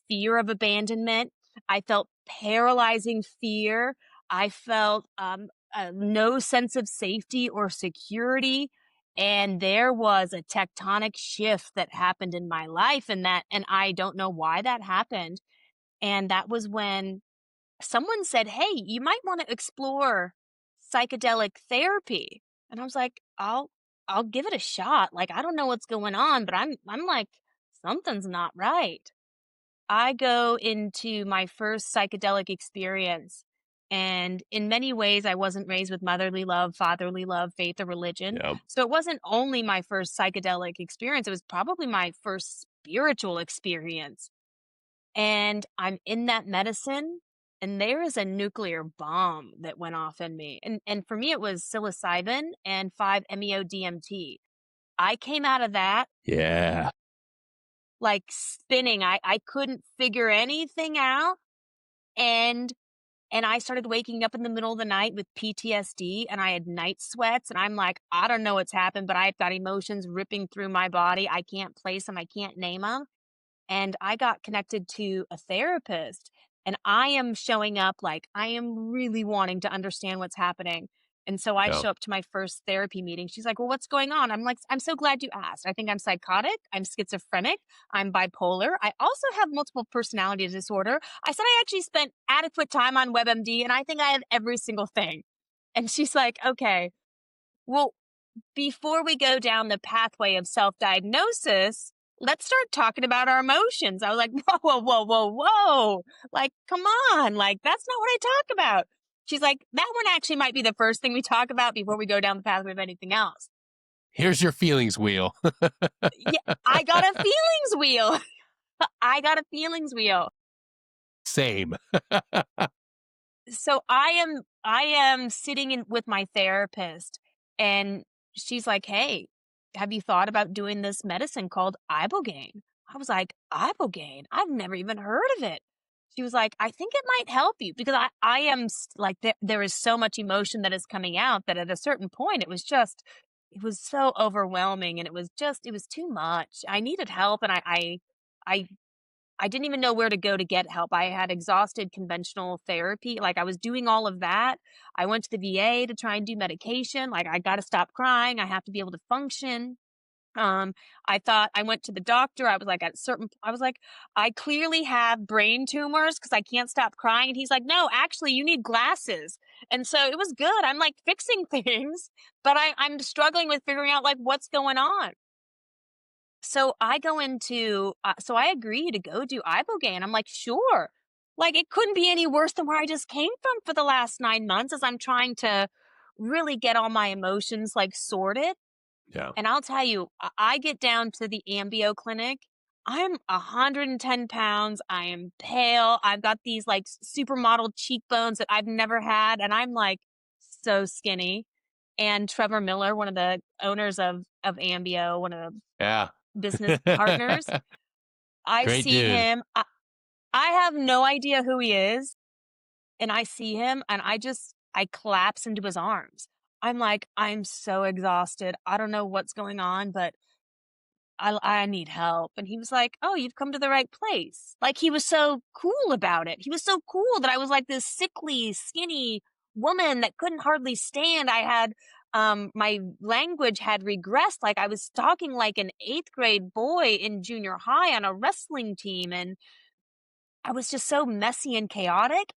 A: fear of abandonment. I felt paralyzing fear. I felt, no sense of safety or security, and there was a tectonic shift that happened in my life, and I don't know why that happened, and that was when someone said, "Hey, you might want to explore psychedelic therapy." And I was like, I'll give it a shot. Like, I don't know what's going on, but I'm like, something's not right. I go into my first psychedelic experience, and in many ways I wasn't raised with motherly love, fatherly love, faith, or religion.
B: Yeah.
A: So it wasn't only my first psychedelic experience, it was probably my first spiritual experience. And I'm in that medicine, and there is a nuclear bomb that went off in me. And for me, it was psilocybin and 5-MeO-DMT. I came out of that
B: Yeah.
A: like spinning. I couldn't figure anything out. And and I started waking up in the middle of the night with PTSD, and I had night sweats, and I'm like, I don't know what's happened, but I've got emotions ripping through my body. I can't place them. I can't name them. And I got connected to a therapist, and I am showing up like I am really wanting to understand what's happening. And so I
B: Yeah.
A: show up to my first therapy meeting. She's like, "Well, what's going on?" I'm like, "I'm so glad you asked. I think I'm psychotic. I'm schizophrenic. I'm bipolar. I also have multiple personality disorder." I said, "I actually spent adequate time on WebMD, and I think I have every single thing." And she's like, "Okay, well, before we go down the pathway of self-diagnosis, let's start talking about our emotions." I was like, "Whoa, whoa, whoa, whoa, whoa. Like, come on. Like, that's not what I talk about." She's like, "That one actually might be the first thing we talk about before we go down the pathway of anything else."
B: Here's your feelings wheel.
A: Yeah, I got a feelings wheel. I got a feelings wheel.
B: Same.
A: So I am sitting in with my therapist, and she's like, "Hey, have you thought about doing this medicine called ibogaine?" I was like, "Ibogaine? I've never even heard of it." She was like, "I think it might help you because I am like there is so much emotion that is coming out that at a certain point it was so overwhelming, and it was too much. I needed help, and I I didn't even know where to go to get help. I had exhausted conventional therapy. Like, I was doing all of that. I went to the VA to try and do medication. Like, I got to stop crying. I have to be able to function. Um, I thought I went to the doctor. I was like, "I clearly have brain tumors because I can't stop crying." And he's like, "No, actually, you need glasses." And so it was good. I'm like fixing things, but I'm struggling with figuring out like what's going on. So I go into so I agree to go do ibogaine. I'm like, "Sure." Like, it couldn't be any worse than where I just came from for the last 9 months as I'm trying to really get all my emotions, like, sorted.
B: Yeah.
A: And I'll tell you, I get down to the Ambio clinic. I'm 110 pounds. I am pale. I've got these, like, supermodel cheekbones that I've never had, and I'm, like, so skinny. and Trevor Miller, one of the owners of Ambio, one of the
B: Yeah.
A: business partners. I
B: Great
A: see
B: dude.
A: him. I have no idea who he is, and I see him, and I collapse into his arms. I'm like, I'm so exhausted. I don't know what's going on, but I need help. And he was like, oh, you've come to the right place. Like, he was so cool about it. He was so cool that I was like this sickly, skinny woman that couldn't hardly stand. I had, my language had regressed. Like, I was talking like an eighth grade boy in junior high on a wrestling team. And I was just so messy and chaotic.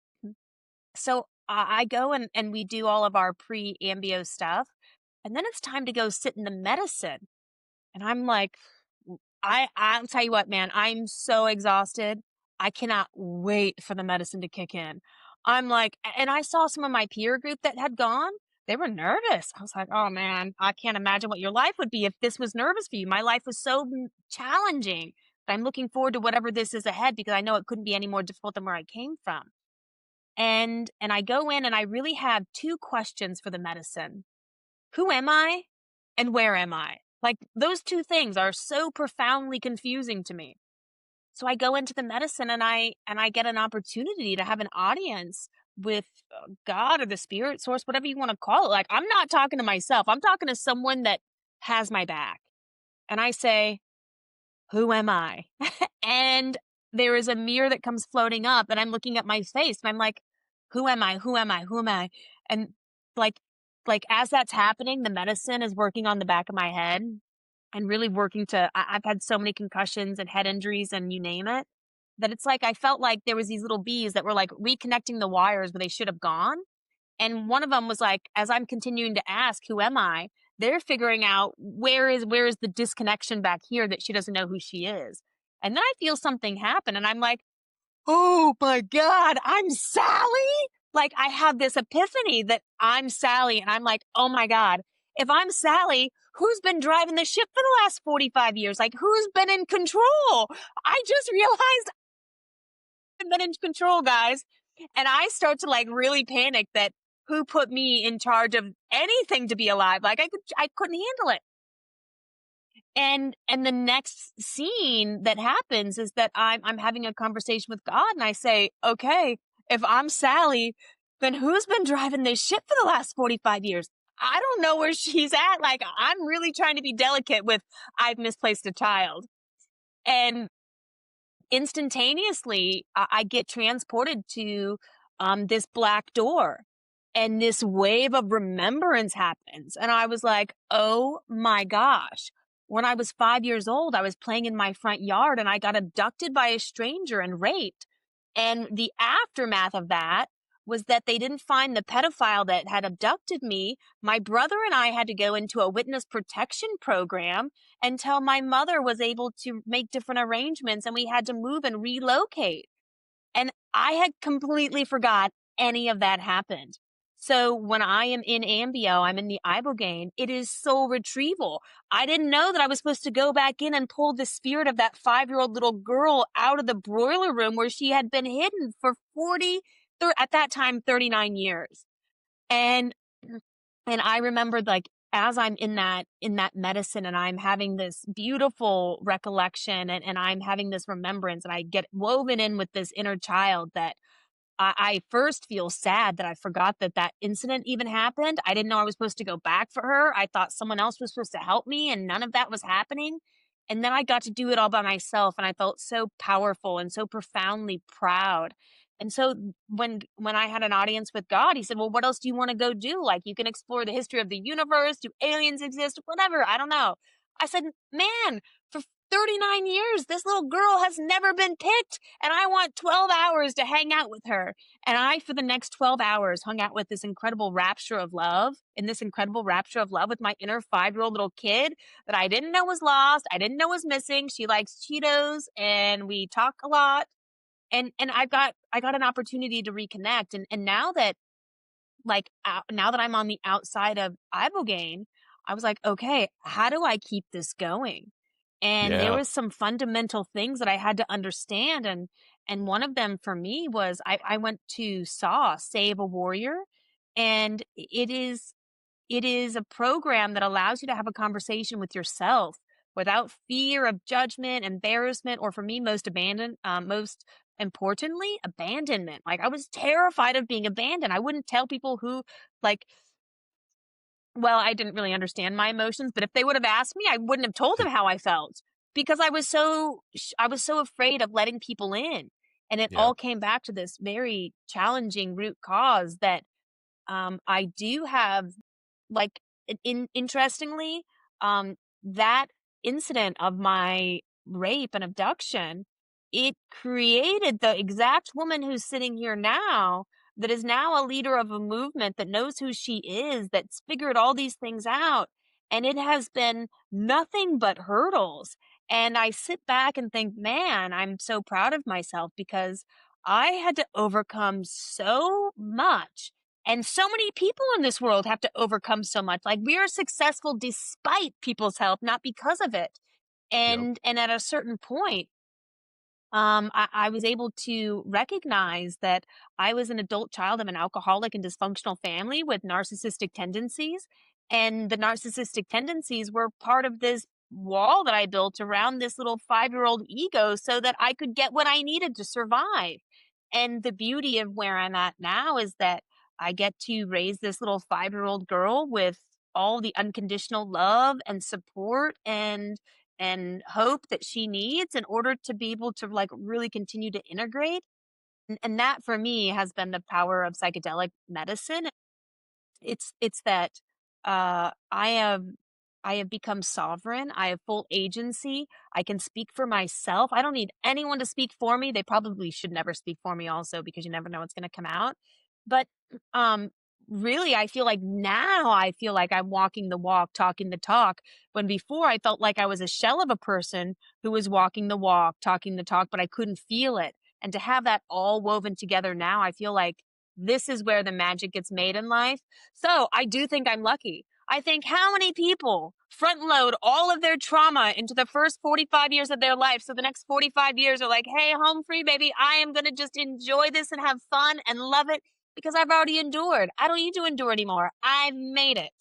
A: So I go and we do all of our pre-ambio stuff. And then it's time to go sit in the medicine. And I'm like, I'll tell you what, man, I'm so exhausted. I cannot wait for the medicine to kick in. I'm like, and I saw some of my peer group that had gone. They were nervous. I was like, oh man, I can't imagine what your life would be if this was nervous for you. My life was so challenging. I'm looking forward to whatever this is ahead because I know it couldn't be any more difficult than where I came from. And I go in and I really have two questions for the medicine. Who am I and where am I? Like, those two things are so profoundly confusing to me. So I go into the medicine and I get an opportunity to have an audience with God or the spirit source, whatever you want to call it. Like, I'm not talking to myself. I'm talking to someone that has my back. And I say, who am I? And there is a mirror that comes floating up and I'm looking at my face and I'm like, who am I? Who am I? Who am I? And like, like as that's happening, the medicine is working on the back of my head and really working I've had so many concussions and head injuries and you name it, that it's like, I felt like there was these little bees that were like reconnecting the wires where they should have gone. And one of them was like, as I'm continuing to ask, who am I? They're figuring out where is the disconnection back here that she doesn't know who she is. And then I feel something happen and I'm like, oh my God, I'm Sally. Like, I have this epiphany that I'm Sally and I'm like, oh my God, if I'm Sally, who's been driving the ship for the last 45 years? Like, who's been in control? I just realized I've been in control, guys. And I start to like really panic that who put me in charge of anything to be alive? Like, I couldn't handle it. And the next scene that happens is that I'm having a conversation with God and I say, okay, if I'm Sally, then who's been driving this ship for the last 45 years? I don't know where she's at. Like, I'm really trying to be delicate with I've misplaced a child. And instantaneously, I get transported to this black door and this wave of remembrance happens. And I was like, oh my gosh. When I was 5 years old, I was playing in my front yard and I got abducted by a stranger and raped. And the aftermath of that was that they didn't find the pedophile that had abducted me. My brother and I had to go into a witness protection program until my mother was able to make different arrangements and we had to move and relocate. And I had completely forgot any of that happened. So when I am in Ambio, I'm in the Ibogaine, it is soul retrieval. I didn't know that I was supposed to go back in and pull the spirit of that 5-year-old little girl out of the broiler room where she had been hidden for at that time, 39 years. And I remembered, like, as I'm in that medicine and I'm having this beautiful recollection and I'm having this remembrance and I get woven in with this inner child that I first feel sad that I forgot that that incident even happened. I didn't know I was supposed to go back for her. I thought someone else was supposed to help me and none of that was happening. And then I got to do it all by myself and I felt so powerful and so profoundly proud. And so when I had an audience with God, he said, well, what else do you want to go do? Like, you can explore the history of the universe. Do aliens exist? Whatever. I don't know. I said, man, for 39 years, this little girl has never been picked. And I want 12 hours to hang out with her. And I, for the next 12 hours, hung out with this incredible rapture of love, in this incredible rapture of love with my inner 5-year-old little kid that I didn't know was lost. I didn't know was missing. She likes Cheetos and we talk a lot. And I got an opportunity to reconnect. And now that, like, now that I'm on the outside of Ibogaine, I was like, okay, how do I keep this going? And there
B: Yeah.
A: was some fundamental things that I had to understand. And one of them for me was I went to Save a Warrior. And it is a program that allows you to have a conversation with yourself without fear of judgment, embarrassment, or for me, most importantly, abandonment. Like I was terrified of being abandoned. I wouldn't tell people who, like, well, I didn't really understand my emotions, but if they would have asked me, I wouldn't have told them how I felt because I was so afraid of letting people in. And it
B: Yeah.
A: all came back to this very challenging root cause that I do have like interestingly, that incident of my rape and abduction, it created the exact woman who's sitting here now that is now a leader of a movement that knows who she is, that's figured all these things out. And it has been nothing but hurdles. And I sit back and think, man, I'm so proud of myself because I had to overcome so much, and so many people in this world have to overcome so much. Like we are successful despite people's help, not because of it.
B: Yep.
A: And at a certain point, I was able to recognize that I was an adult child of an alcoholic and dysfunctional family with narcissistic tendencies. And the narcissistic tendencies were part of this wall that I built around this little 5-year-old ego so that I could get what I needed to survive. And the beauty of where I'm at now is that I get to raise this little 5-year-old girl with all the unconditional love and support and hope that she needs in order to be able to like really continue to integrate. And that for me has been the power of psychedelic medicine. It's that I have become sovereign. I have full agency. I can speak for myself. I don't need anyone to speak for me. They probably should never speak for me also because you never know what's going to come out. But um really I feel like now I feel like I'm walking the walk, talking the talk, when before I felt like I was a shell of a person who was walking the walk, talking the talk, but I couldn't feel it. And to have that all woven together now, I feel like this is where the magic gets made in life. So I do think I'm lucky. I think how many people front load all of their trauma into the first 45 years of their life. So the next 45 years are like, hey, home free, baby. I am going to just enjoy this and have fun and love it because I've already endured. I don't need to endure anymore. I've made it.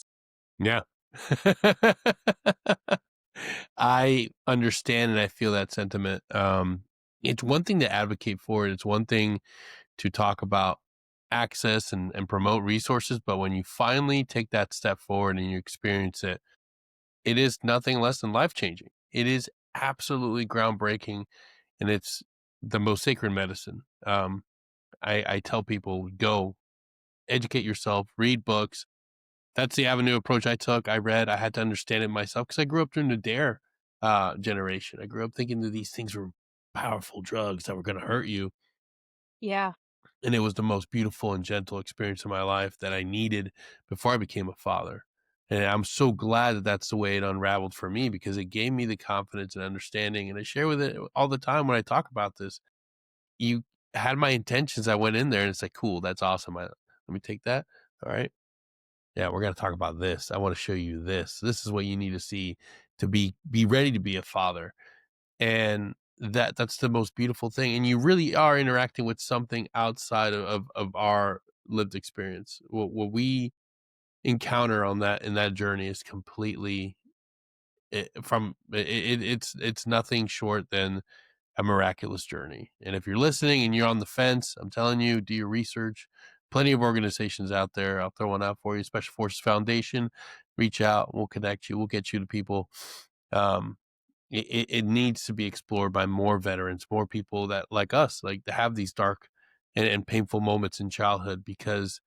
B: Yeah. I understand and I feel that sentiment. It's one thing to advocate for it. It's one thing to talk about access and promote resources. But when you finally take that step forward and you experience it, it is nothing less than life changing. It is absolutely groundbreaking and it's the most sacred medicine. I tell people go educate yourself, read books. That's the avenue approach I took. I read, I had to understand it myself because I grew up during the dare generation. I grew up thinking that these things were powerful drugs that were going to hurt you.
A: Yeah.
B: And it was the most beautiful and gentle experience of my life that I needed before I became a father. And I'm so glad that that's the way it unraveled for me because it gave me the confidence and understanding. And I share with it all the time when I talk about this. You had my intentions. I went in there and it's like, cool, that's awesome. Let me take that. All right. Yeah, we're gonna talk about this. I want to show you this. This is what you need to see to be ready to be a father. And that's the most beautiful thing. And you really are interacting with something outside of our lived experience. What we encounter on that in that journey is completely it's nothing short than a miraculous journey. And if you're listening and you're on the fence, I'm telling you, do your research. Plenty of organizations out there. I'll throw one out for you. Special Forces Foundation. Reach out. We'll connect you. We'll get you to people. Um, it needs to be explored by more veterans, more people that like us, like to have these dark and painful moments in childhood because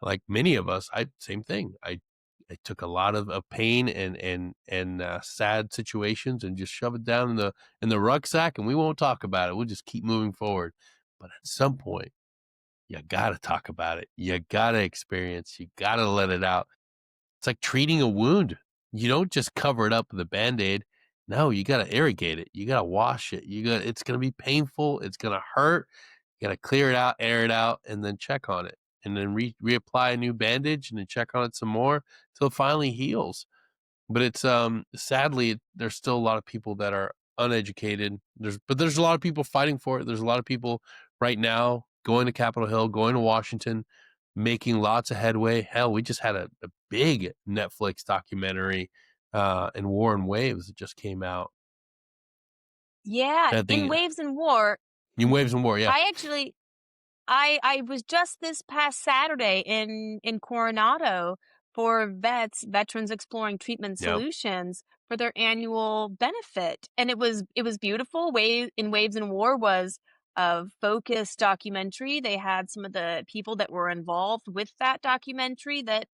B: like many of us, I same thing. I took a lot of pain and sad situations and just shove it down in the rucksack, and we won't talk about it. We'll just keep moving forward. But at some point, you gotta talk about it. You gotta experience. You gotta let it out. It's like treating a wound. You don't just cover it up with a Band-Aid. No, you gotta irrigate it. You gotta wash it. It's gonna be painful. It's gonna hurt. You gotta clear it out, air it out, and then check on it. And then reapply a new bandage and then check on it some more till it finally heals. But it's sadly there's still a lot of people that are uneducated. There's a lot of people fighting for it. There's a lot of people right now going to Capitol Hill, going to Washington, making lots of headway. Hell, we just had a big Netflix documentary, in War and Waves that just came out.
A: Yeah,
B: I
A: in
B: think
A: Waves and War,
B: in Waves and War, yeah.
A: I actually I was just this past Saturday in Coronado for Veterans Exploring Treatment
B: Yep.
A: Solutions for their annual benefit, and it was beautiful. Waves and War was a focused documentary. They had some of the people that were involved with that documentary that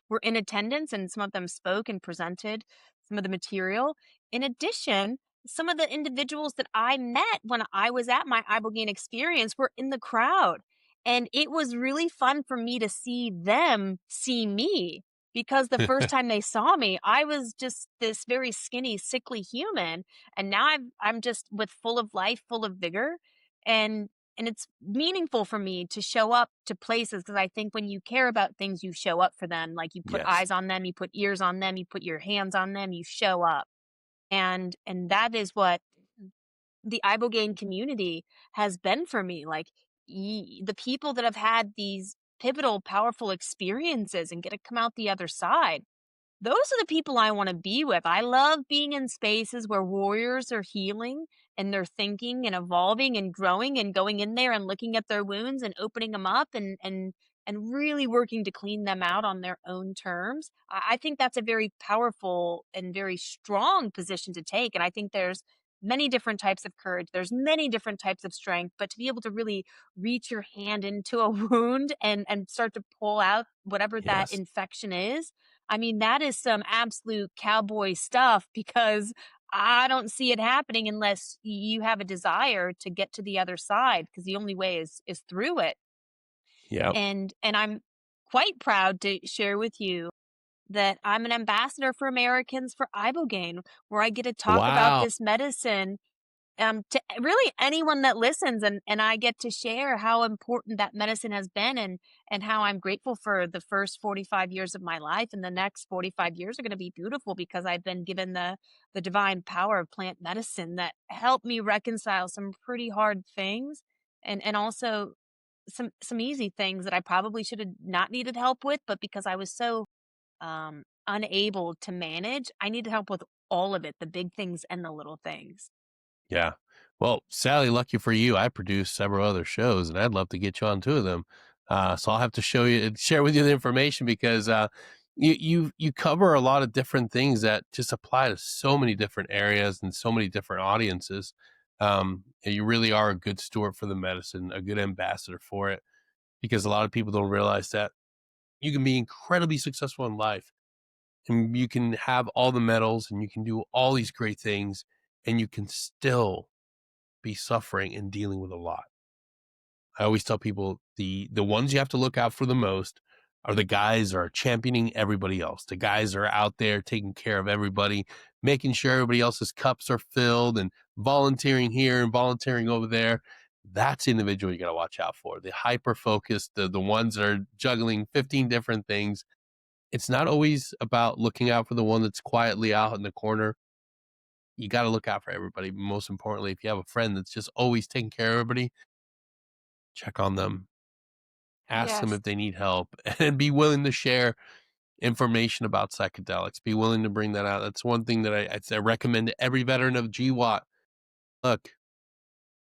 A: were in attendance, and some of them spoke and presented some of the material. In addition, some of the individuals that I met when I was at my Ibogaine experience were in the crowd. And it was really fun for me to see them see me, because the first time they saw me, I was just this very skinny, sickly human. And now I'm just with full of life, full of vigor. And and it's meaningful for me to show up to places, because I think when you care about things, you show up for them. Like, you put
B: Yes.
A: eyes on them, you put ears on them, you put your hands on them, you show up. And that is what the Ibogaine community has been for me. Like, the people that have had these pivotal, powerful experiences and get to come out the other side, those are the people I wanna be with. I love being in spaces where warriors are healing, and they're thinking and evolving and growing and going in there and looking at their wounds and opening them up and really working to clean them out on their own terms. I think that's a very powerful and very strong position to take, and I think there's many different types of courage, there's many different types of strength, but to be able to really reach your hand into a wound and start to pull out whatever that
B: Yes.
A: infection is, I mean, that is some absolute cowboy stuff, because I don't see it happening unless you have a desire to get to the other side, because the only way is through it.
B: Yep.
A: And I'm quite proud to share with you that I'm an ambassador for Americans for Ibogaine, where I get to talk about
B: Wow.
A: this medicine to really anyone that listens, and I get to share how important that medicine has been, and how I'm grateful for the first 45 years of my life, and the next 45 years are going to be beautiful, because I've been given the divine power of plant medicine that helped me reconcile some pretty hard things, and also some easy things that I probably should have not needed help with, but because I was so unable to manage, I needed help with all of it, the big things and the little things.
B: Yeah. Well, Sally, lucky for you, I produce several other shows, and I'd love to get you on two of them. So I'll have to share with you the information because you cover a lot of different things that just apply to so many different areas and so many different audiences. And you really are a good steward for the medicine, a good ambassador for it, because a lot of people don't realize that you can be incredibly successful in life, and you can have all the medals, and you can do all these great things, and you can still be suffering and dealing with a lot. I always tell people the ones you have to look out for the most are the guys that are championing everybody else. The guys that are out there taking care of everybody, making sure everybody else's cups are filled and volunteering here and volunteering over there. That's the individual you got to watch out for. The hyper focused, the ones that are juggling 15 different things. It's not always about looking out for the one that's quietly out in the corner. You got to look out for everybody. Most importantly, if you have a friend that's just always taking care of everybody, check on them, ask them
A: Yes.
B: if they need help, and be willing to share information about psychedelics. Be willing to bring that out. That's one thing that I recommend to every veteran of GWAT. Look,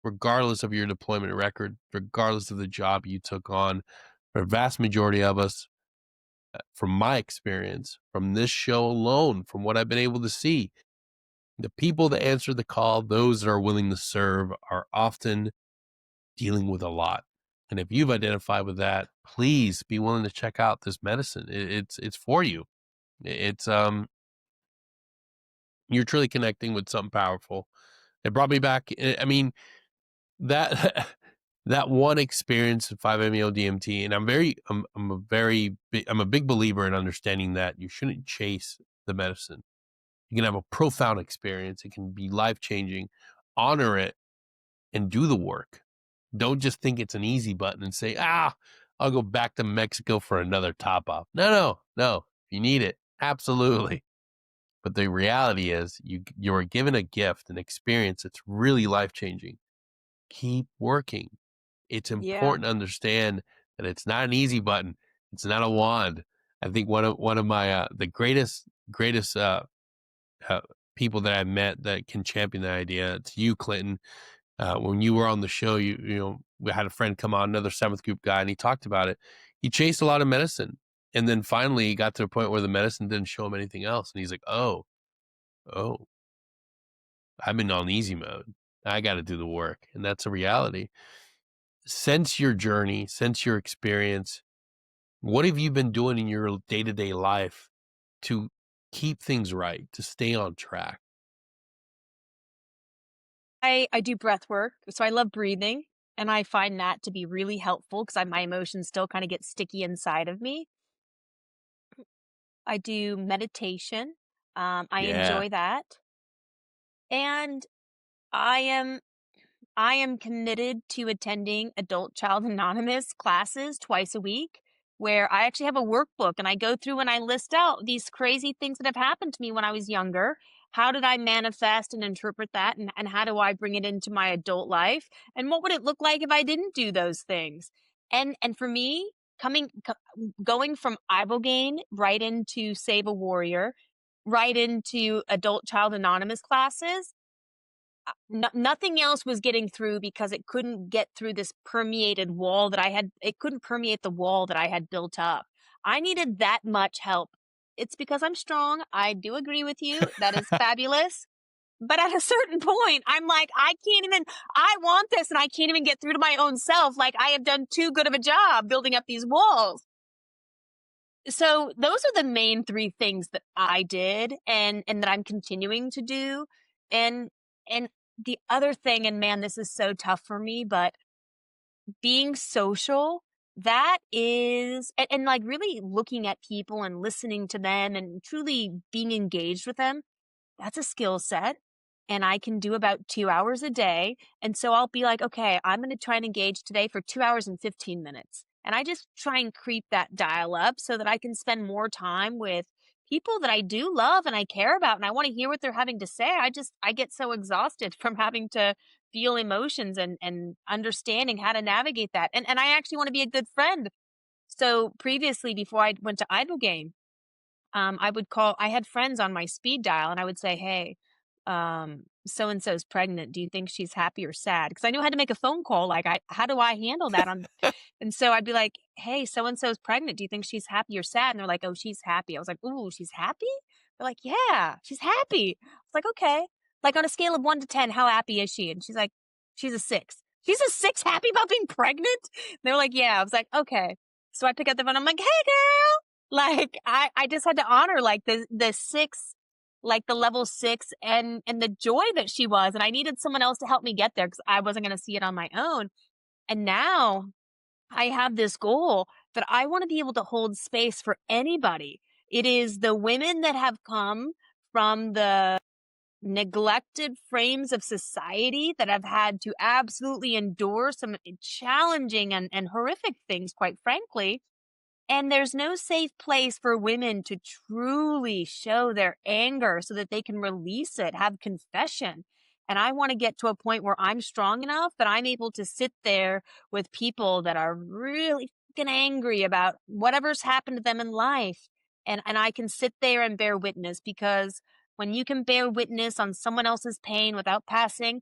B: regardless of your deployment record, regardless of the job you took on, for a vast majority of us, from my experience, from this show alone, from what I've been able to see, the people that answer the call, those that are willing to serve, are often dealing with a lot. And if you've identified with that, please be willing to check out this medicine. It's for you. It's you're truly connecting with something powerful. It brought me back. I mean, that that one experience of 5-MeO DMT, and I'm a big believer in understanding that you shouldn't chase the medicine. You can have a profound experience. It can be life changing. Honor it and do the work. Don't just think it's an easy button and say, I'll go back to Mexico for another top off. No, no, no. You need it. Absolutely. But the reality is you are given a gift, an experience that's really life changing. Keep working. It's
A: Yeah.
B: important to understand and it's not an easy button. It's not a wand. I think one of my the greatest uh, people that I've met that can champion the idea. It's you, Clinton. When you were on the show, you know, we had a friend come on, another seventh group guy, and he talked about it. He chased a lot of medicine, and then finally he got to a point where the medicine didn't show him anything else, and he's like, oh, I've been on easy mode. I got to do the work, and that's a reality. Since your journey, since your experience, what have you been doing in your day to day life to keep things right, to stay on track?
A: I do breath work, so I love breathing, and I find that to be really helpful because my emotions still kind of get sticky inside of me. I do meditation. I
B: Yeah,
A: enjoy that, and I am I am committed to attending Adult Child Anonymous classes twice a week, where I actually have a workbook and I go through and I list out these crazy things that have happened to me when I was younger. How did I manifest and interpret that? And how do I bring it into my adult life? And what would it look like if I didn't do those things? And for me, going from Ibogaine right into Save a Warrior, right into Adult Child Anonymous classes, nothing else was getting through because it couldn't get through this permeated wall that I had. It couldn't permeate the wall that I had built up. I needed that much help. It's because I'm strong. I do agree with you. That is fabulous. But at a certain point, I'm like, I want this and I can't even get through to my own self. Like I have done too good of a job building up these walls. So those are the main three things that I did and that I'm continuing to do. And and the other thing, and man, this is so tough for me, but being social, that is and like really looking at people and listening to them and truly being engaged with them, that's a skill set, and I can do about 2 hours a day, and so I'll be like, "Okay, I'm gonna try and engage today for 2 hours and 15 minutes." And I just try and creep that dial up so that I can spend more time with people that I do love and I care about, and I wanna hear what they're having to say. I get so exhausted from having to feel emotions and understanding how to navigate that, and I actually wanna be a good friend. So, previously, before I went to Ibogaine, I had friends on my speed dial and I would say, "Hey, so and so's pregnant. Do you think she's happy or sad?" Because I knew I had to make a phone call. Like, how do I handle that on and so I'd be like, "Hey, so and so's pregnant. Do you think she's happy or sad?" And they're like, "Oh, she's happy." I was like, "Ooh, she's happy?" They're like, "Yeah, she's happy." I was like, "Okay." Like on a scale of 1 to 10, how happy is she? And she's like, "She's a 6." "She's a 6 happy about being pregnant?" They're like, "Yeah." I was like, "Okay." So I pick up the phone. I'm like, "Hey, girl." Like, I just had to honor, like, the 6, like, the level 6 and the joy that she was, and I needed someone else to help me get there because I wasn't gonna see it on my own, and now I have this goal that I wanna be able to hold space for anybody. It is the women that have come from the neglected frames of society that have had to absolutely endure some challenging and horrific things, quite frankly, and there's no safe place for women to truly show their anger so that they can release it, have confession. And I want to get to a point where I'm strong enough that I'm able to sit there with people that are really fucking angry about whatever's happened to them in life. And I can sit there and bear witness because when you can bear witness on someone else's pain without passing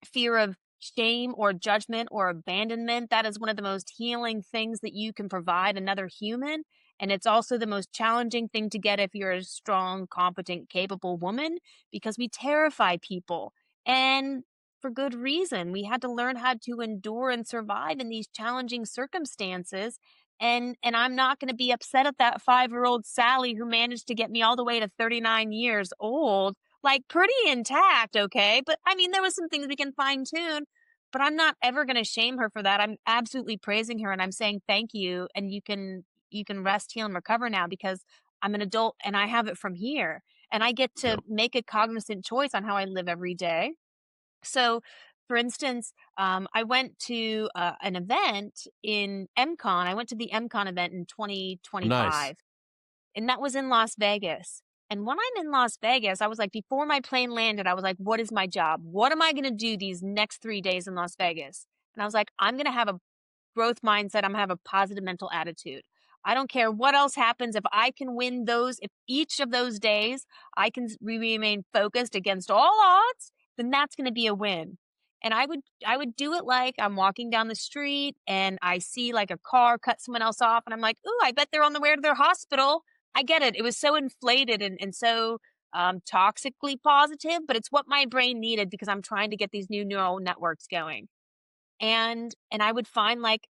A: fear of shame or judgment or abandonment, that is one of the most healing things that you can provide another human. And it's also the most challenging thing to get if you're a strong, competent, capable woman because we terrify people. And for good reason. We had to learn how to endure and survive in these challenging circumstances. And I'm not going to be upset at that 5-year-old Sally who managed to get me all the way to 39 years old, like, pretty intact, okay? But, I mean, there was some things we can fine-tune, but I'm not ever gonna shame her for that. I'm absolutely praising her, and I'm saying, "Thank you, and you can rest, heal, and recover now because I'm an adult, and I have it from here, and I get to
B: Yep.
A: make a cognizant choice on how I live every day." So, for instance, I went to, an event in MCon. I went to the MCon event in
B: Nice.
A: 2025, and that was in Las Vegas. And when I'm in Las Vegas, I was like, before my plane landed, I was like, what is my job? What am I going to do these next 3 days in Las Vegas? And I was like, I'm going to have a growth mindset. I'm gonna have a positive mental attitude. I don't care what else happens. If I can win those, if each of those days I can remain focused against all odds, then that's going to be a win. And I would do it like I'm walking down the street and I see like a car cut someone else off, and I'm like, ooh, I bet they're on the way to their hospital. I get it. It was so inflated and so toxically positive, but it's what my brain needed because I'm trying to get these new neural networks going. And I would find like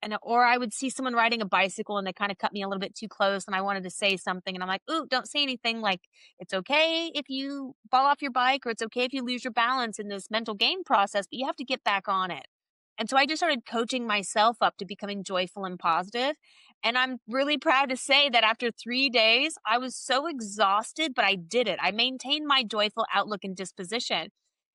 A: and or I would see someone riding a bicycle and they kind of cut me a little bit too close and I wanted to say something and I'm like, "Ooh, don't say anything." Like, it's okay if you fall off your bike or it's okay if you lose your balance in this mental game process, but you have to get back on it. And so I just started coaching myself up to becoming joyful and positive. And I'm really proud to say that after 3 days, I was so exhausted, but I did it. I maintained my joyful outlook and disposition.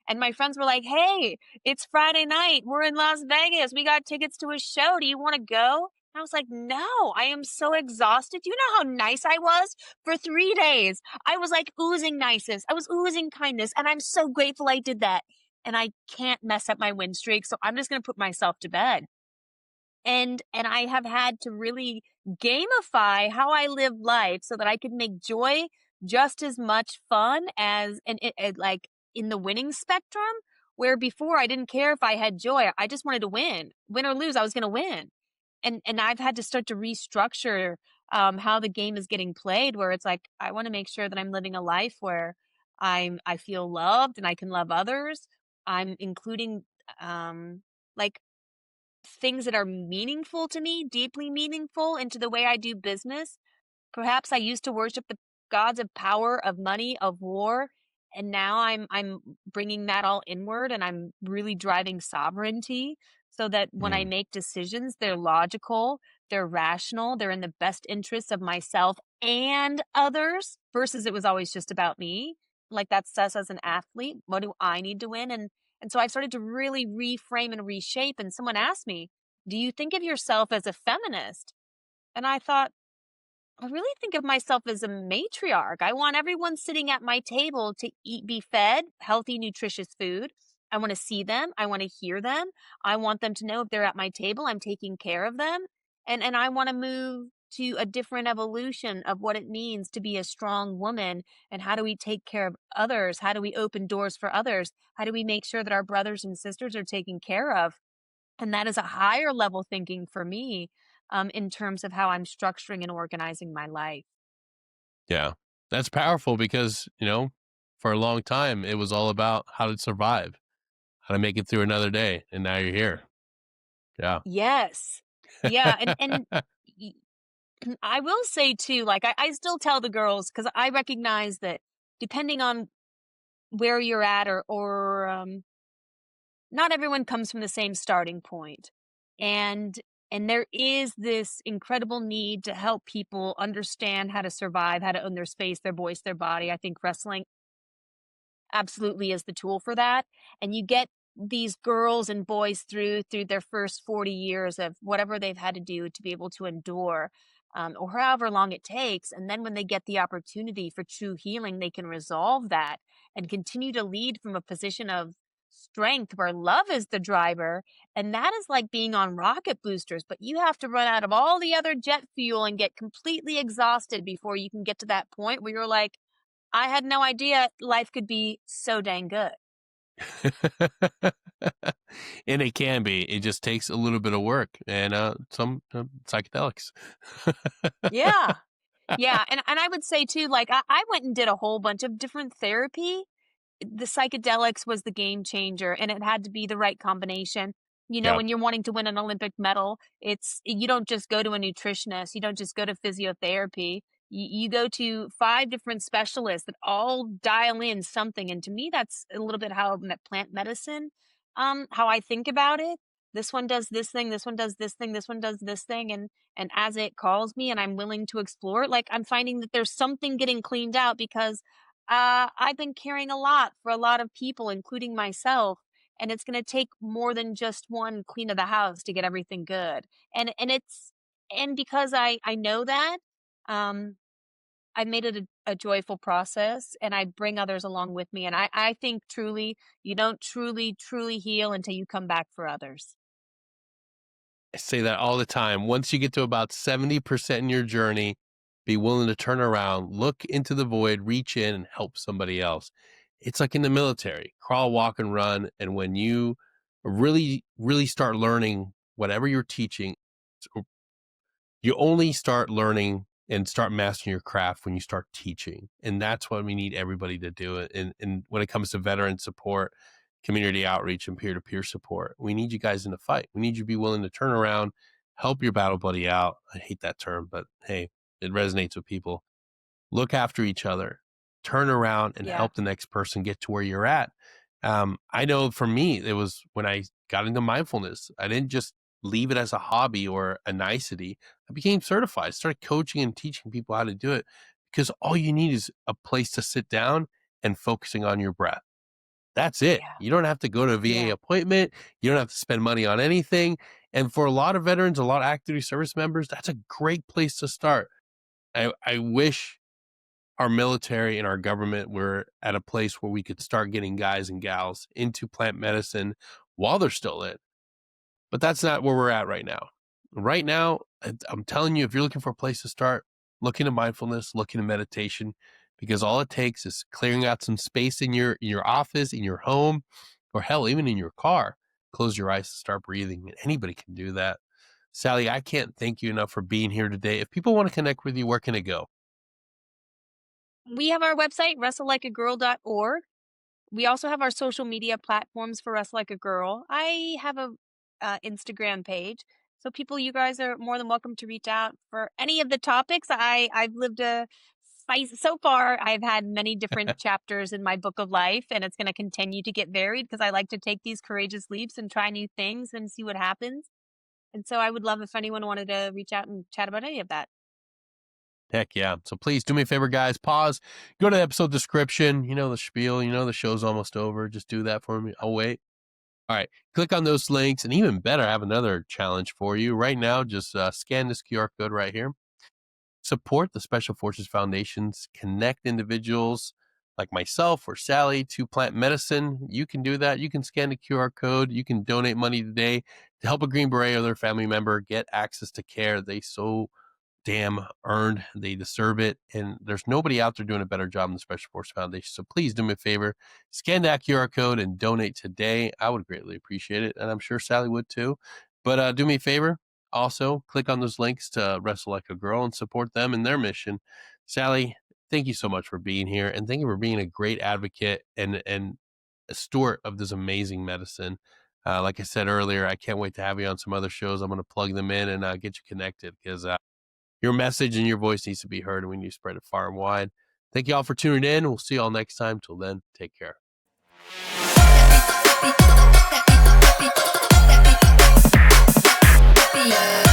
A: And my friends were like, "Hey, it's Friday night. We're in Las Vegas. We got tickets to a show. Do you want to go?" And I was like, "No, I am so exhausted." Do you know how nice I was for 3 days? I was like oozing niceness. I was oozing kindness. And I'm so grateful I did that. And I can't mess up my win streak. So I'm just going to put myself to bed. And I have had to really gamify how I live life so that I could make joy just as much fun as like in the winning spectrum, where before I didn't care if I had joy. I just wanted to win or lose. I was going to win. And I've had to start to restructure how the game is getting played, where it's like I want to make sure that I'm living a life where I feel loved and I can love others. I'm including like things that are meaningful to me, deeply meaningful, into the way I do business. Perhaps I used to worship the gods of power, of money, of war, and now I'm bringing that all inward and I'm really driving sovereignty so that when I
B: Mm,
A: make decisions, they're logical, they're rational, they're in the best interests of myself and others versus it was always just about me. Like that's us as an athlete. What do I need to win? And so I've started to really reframe and reshape. And someone asked me, "Do you think of yourself as a feminist?" And I thought, I really think of myself as a matriarch. I want everyone sitting at my table to eat, be fed healthy, nutritious food. I want to see them. I want to hear them. I want them to know if they're at my table, I'm taking care of them. And I want to move to a different evolution of what it means to be a strong woman and how do we take care of others? How do we open doors for others? How do we make sure that our brothers and sisters are taken care of? And that is a higher level thinking for me in terms of how I'm structuring and organizing my life.
B: yeah. That's powerful because, for a long time, it was all about how to survive, how to make it through another day. And now you're here. Yeah.
A: Yes. Yeah. And y- I will say too, like I still tell the girls because I recognize that depending on where you're at or not everyone comes from the same starting point. And and there is this incredible need to help people understand how to survive, how to own their space, their voice, their body. I think wrestling absolutely is the tool for that. And you get these girls and boys through their first 40 years of whatever they've had to do to be able to endure or however long it takes. And then when they get the opportunity for true healing, they can resolve that and continue to lead from a position of strength where love is the driver. And that is like being on rocket boosters, but you have to run out of all the other jet fuel and get completely exhausted before you can get to that point where you're like, I had no idea life could be so dang good.
B: And it can be. It just takes a little bit of work and some psychedelics.
A: Yeah. Yeah. And I would say too, like I went and did a whole bunch of different therapy. The psychedelics was the game changer and it had to be the right combination. You know,
B: Yeah.
A: when you're wanting to win an Olympic medal, you don't just go to a nutritionist, you don't just go to physiotherapy. You go to 5 different specialists that all dial in something. And to me, that's a little bit how plant medicine, how I think about it. This one does this thing, this one does this thing, this one does this thing. And as it calls me and I'm willing to explore it, like I'm finding that there's something getting cleaned out because I've been carrying a lot for a lot of people, including myself, and it's going to take more than just one clean of the house to get everything good. And because I know that, um, I made it a joyful process, and I bring others along with me. And I think truly, you don't truly heal until you come back for others.
B: I say that all the time. Once you get to about 70% in your journey, be willing to turn around, look into the void, reach in and help somebody else. It's like in the military, crawl, walk, and run. And when you really, really start learning whatever you're teaching, you only start learning and start mastering your craft when you start teaching. And that's what we need everybody to do. And when it comes to veteran support, community outreach, and peer-to-peer support, we need you guys in the fight. We need you to be willing to turn around, help your battle buddy out. I hate that term, but hey, it resonates with people. Look after each other, turn around and
A: Yeah.
B: help the next person get to where you're at. I know for me, it was when I got into mindfulness, I didn't just leave it as a hobby or a nicety. I became certified, started coaching and teaching people how to do it because all you need is a place to sit down and focusing on your breath. That's it.
A: Yeah.
B: You don't have to go to a VA
A: Yeah.
B: appointment. You don't have to spend money on anything. And for a lot of veterans, a lot of active duty service members, that's a great place to start. I wish our military and our government were at a place where we could start getting guys and gals into plant medicine while they're still in. But that's not where we're at right now. Right now, I'm telling you, if you're looking for a place to start, look into mindfulness, look into meditation, because all it takes is clearing out some space in your office, in your home, or hell, even in your car. Close your eyes and start breathing. Anybody can do that. Sally, I can't thank you enough for being here today. If people want to connect with you, where can it go?
A: We have our website, wrestlelikeagirl.org. We also have our social media platforms for Wrestle Like a Girl. I have a Instagram page, so people, you guys are more than welcome to reach out for any of the topics. I've lived a spice so far. I've had many different chapters in my book of life, and it's going to continue to get varied because I like to take these courageous leaps and try new things and see what happens. And so I would love if anyone wanted to reach out and chat about any of that.
B: Heck yeah. So please do me a favor, guys. Pause, go to the episode description. You know the spiel, you know the show's almost over. Just do that for me. I'll wait. All right. Click on those links. And even better, I have another challenge for you. Right now, just scan this QR code right here. Support the Special Forces Foundations. Connect individuals like myself or Sally to plant medicine. You can do that. You can scan the QR code. You can donate money today to help a Green Beret or their family member get access to care they so damn earned. They deserve it. And there's nobody out there doing a better job than the Special Forces Foundation. So please do me a favor, scan that QR code and donate today. I would greatly appreciate it. And I'm sure Sally would too. But do me a favor. Also, click on those links to Wrestle Like a Girl and support them in their mission. Sally, thank you so much for being here. And thank you for being a great advocate and a steward of this amazing medicine. Like I said earlier, I can't wait to have you on some other shows. I'm going to plug them in and get you connected because your message and your voice needs to be heard, and we need to spread it far and wide. Thank you all for tuning in. We'll see you all next time. Till then, take care.
C: Yeah.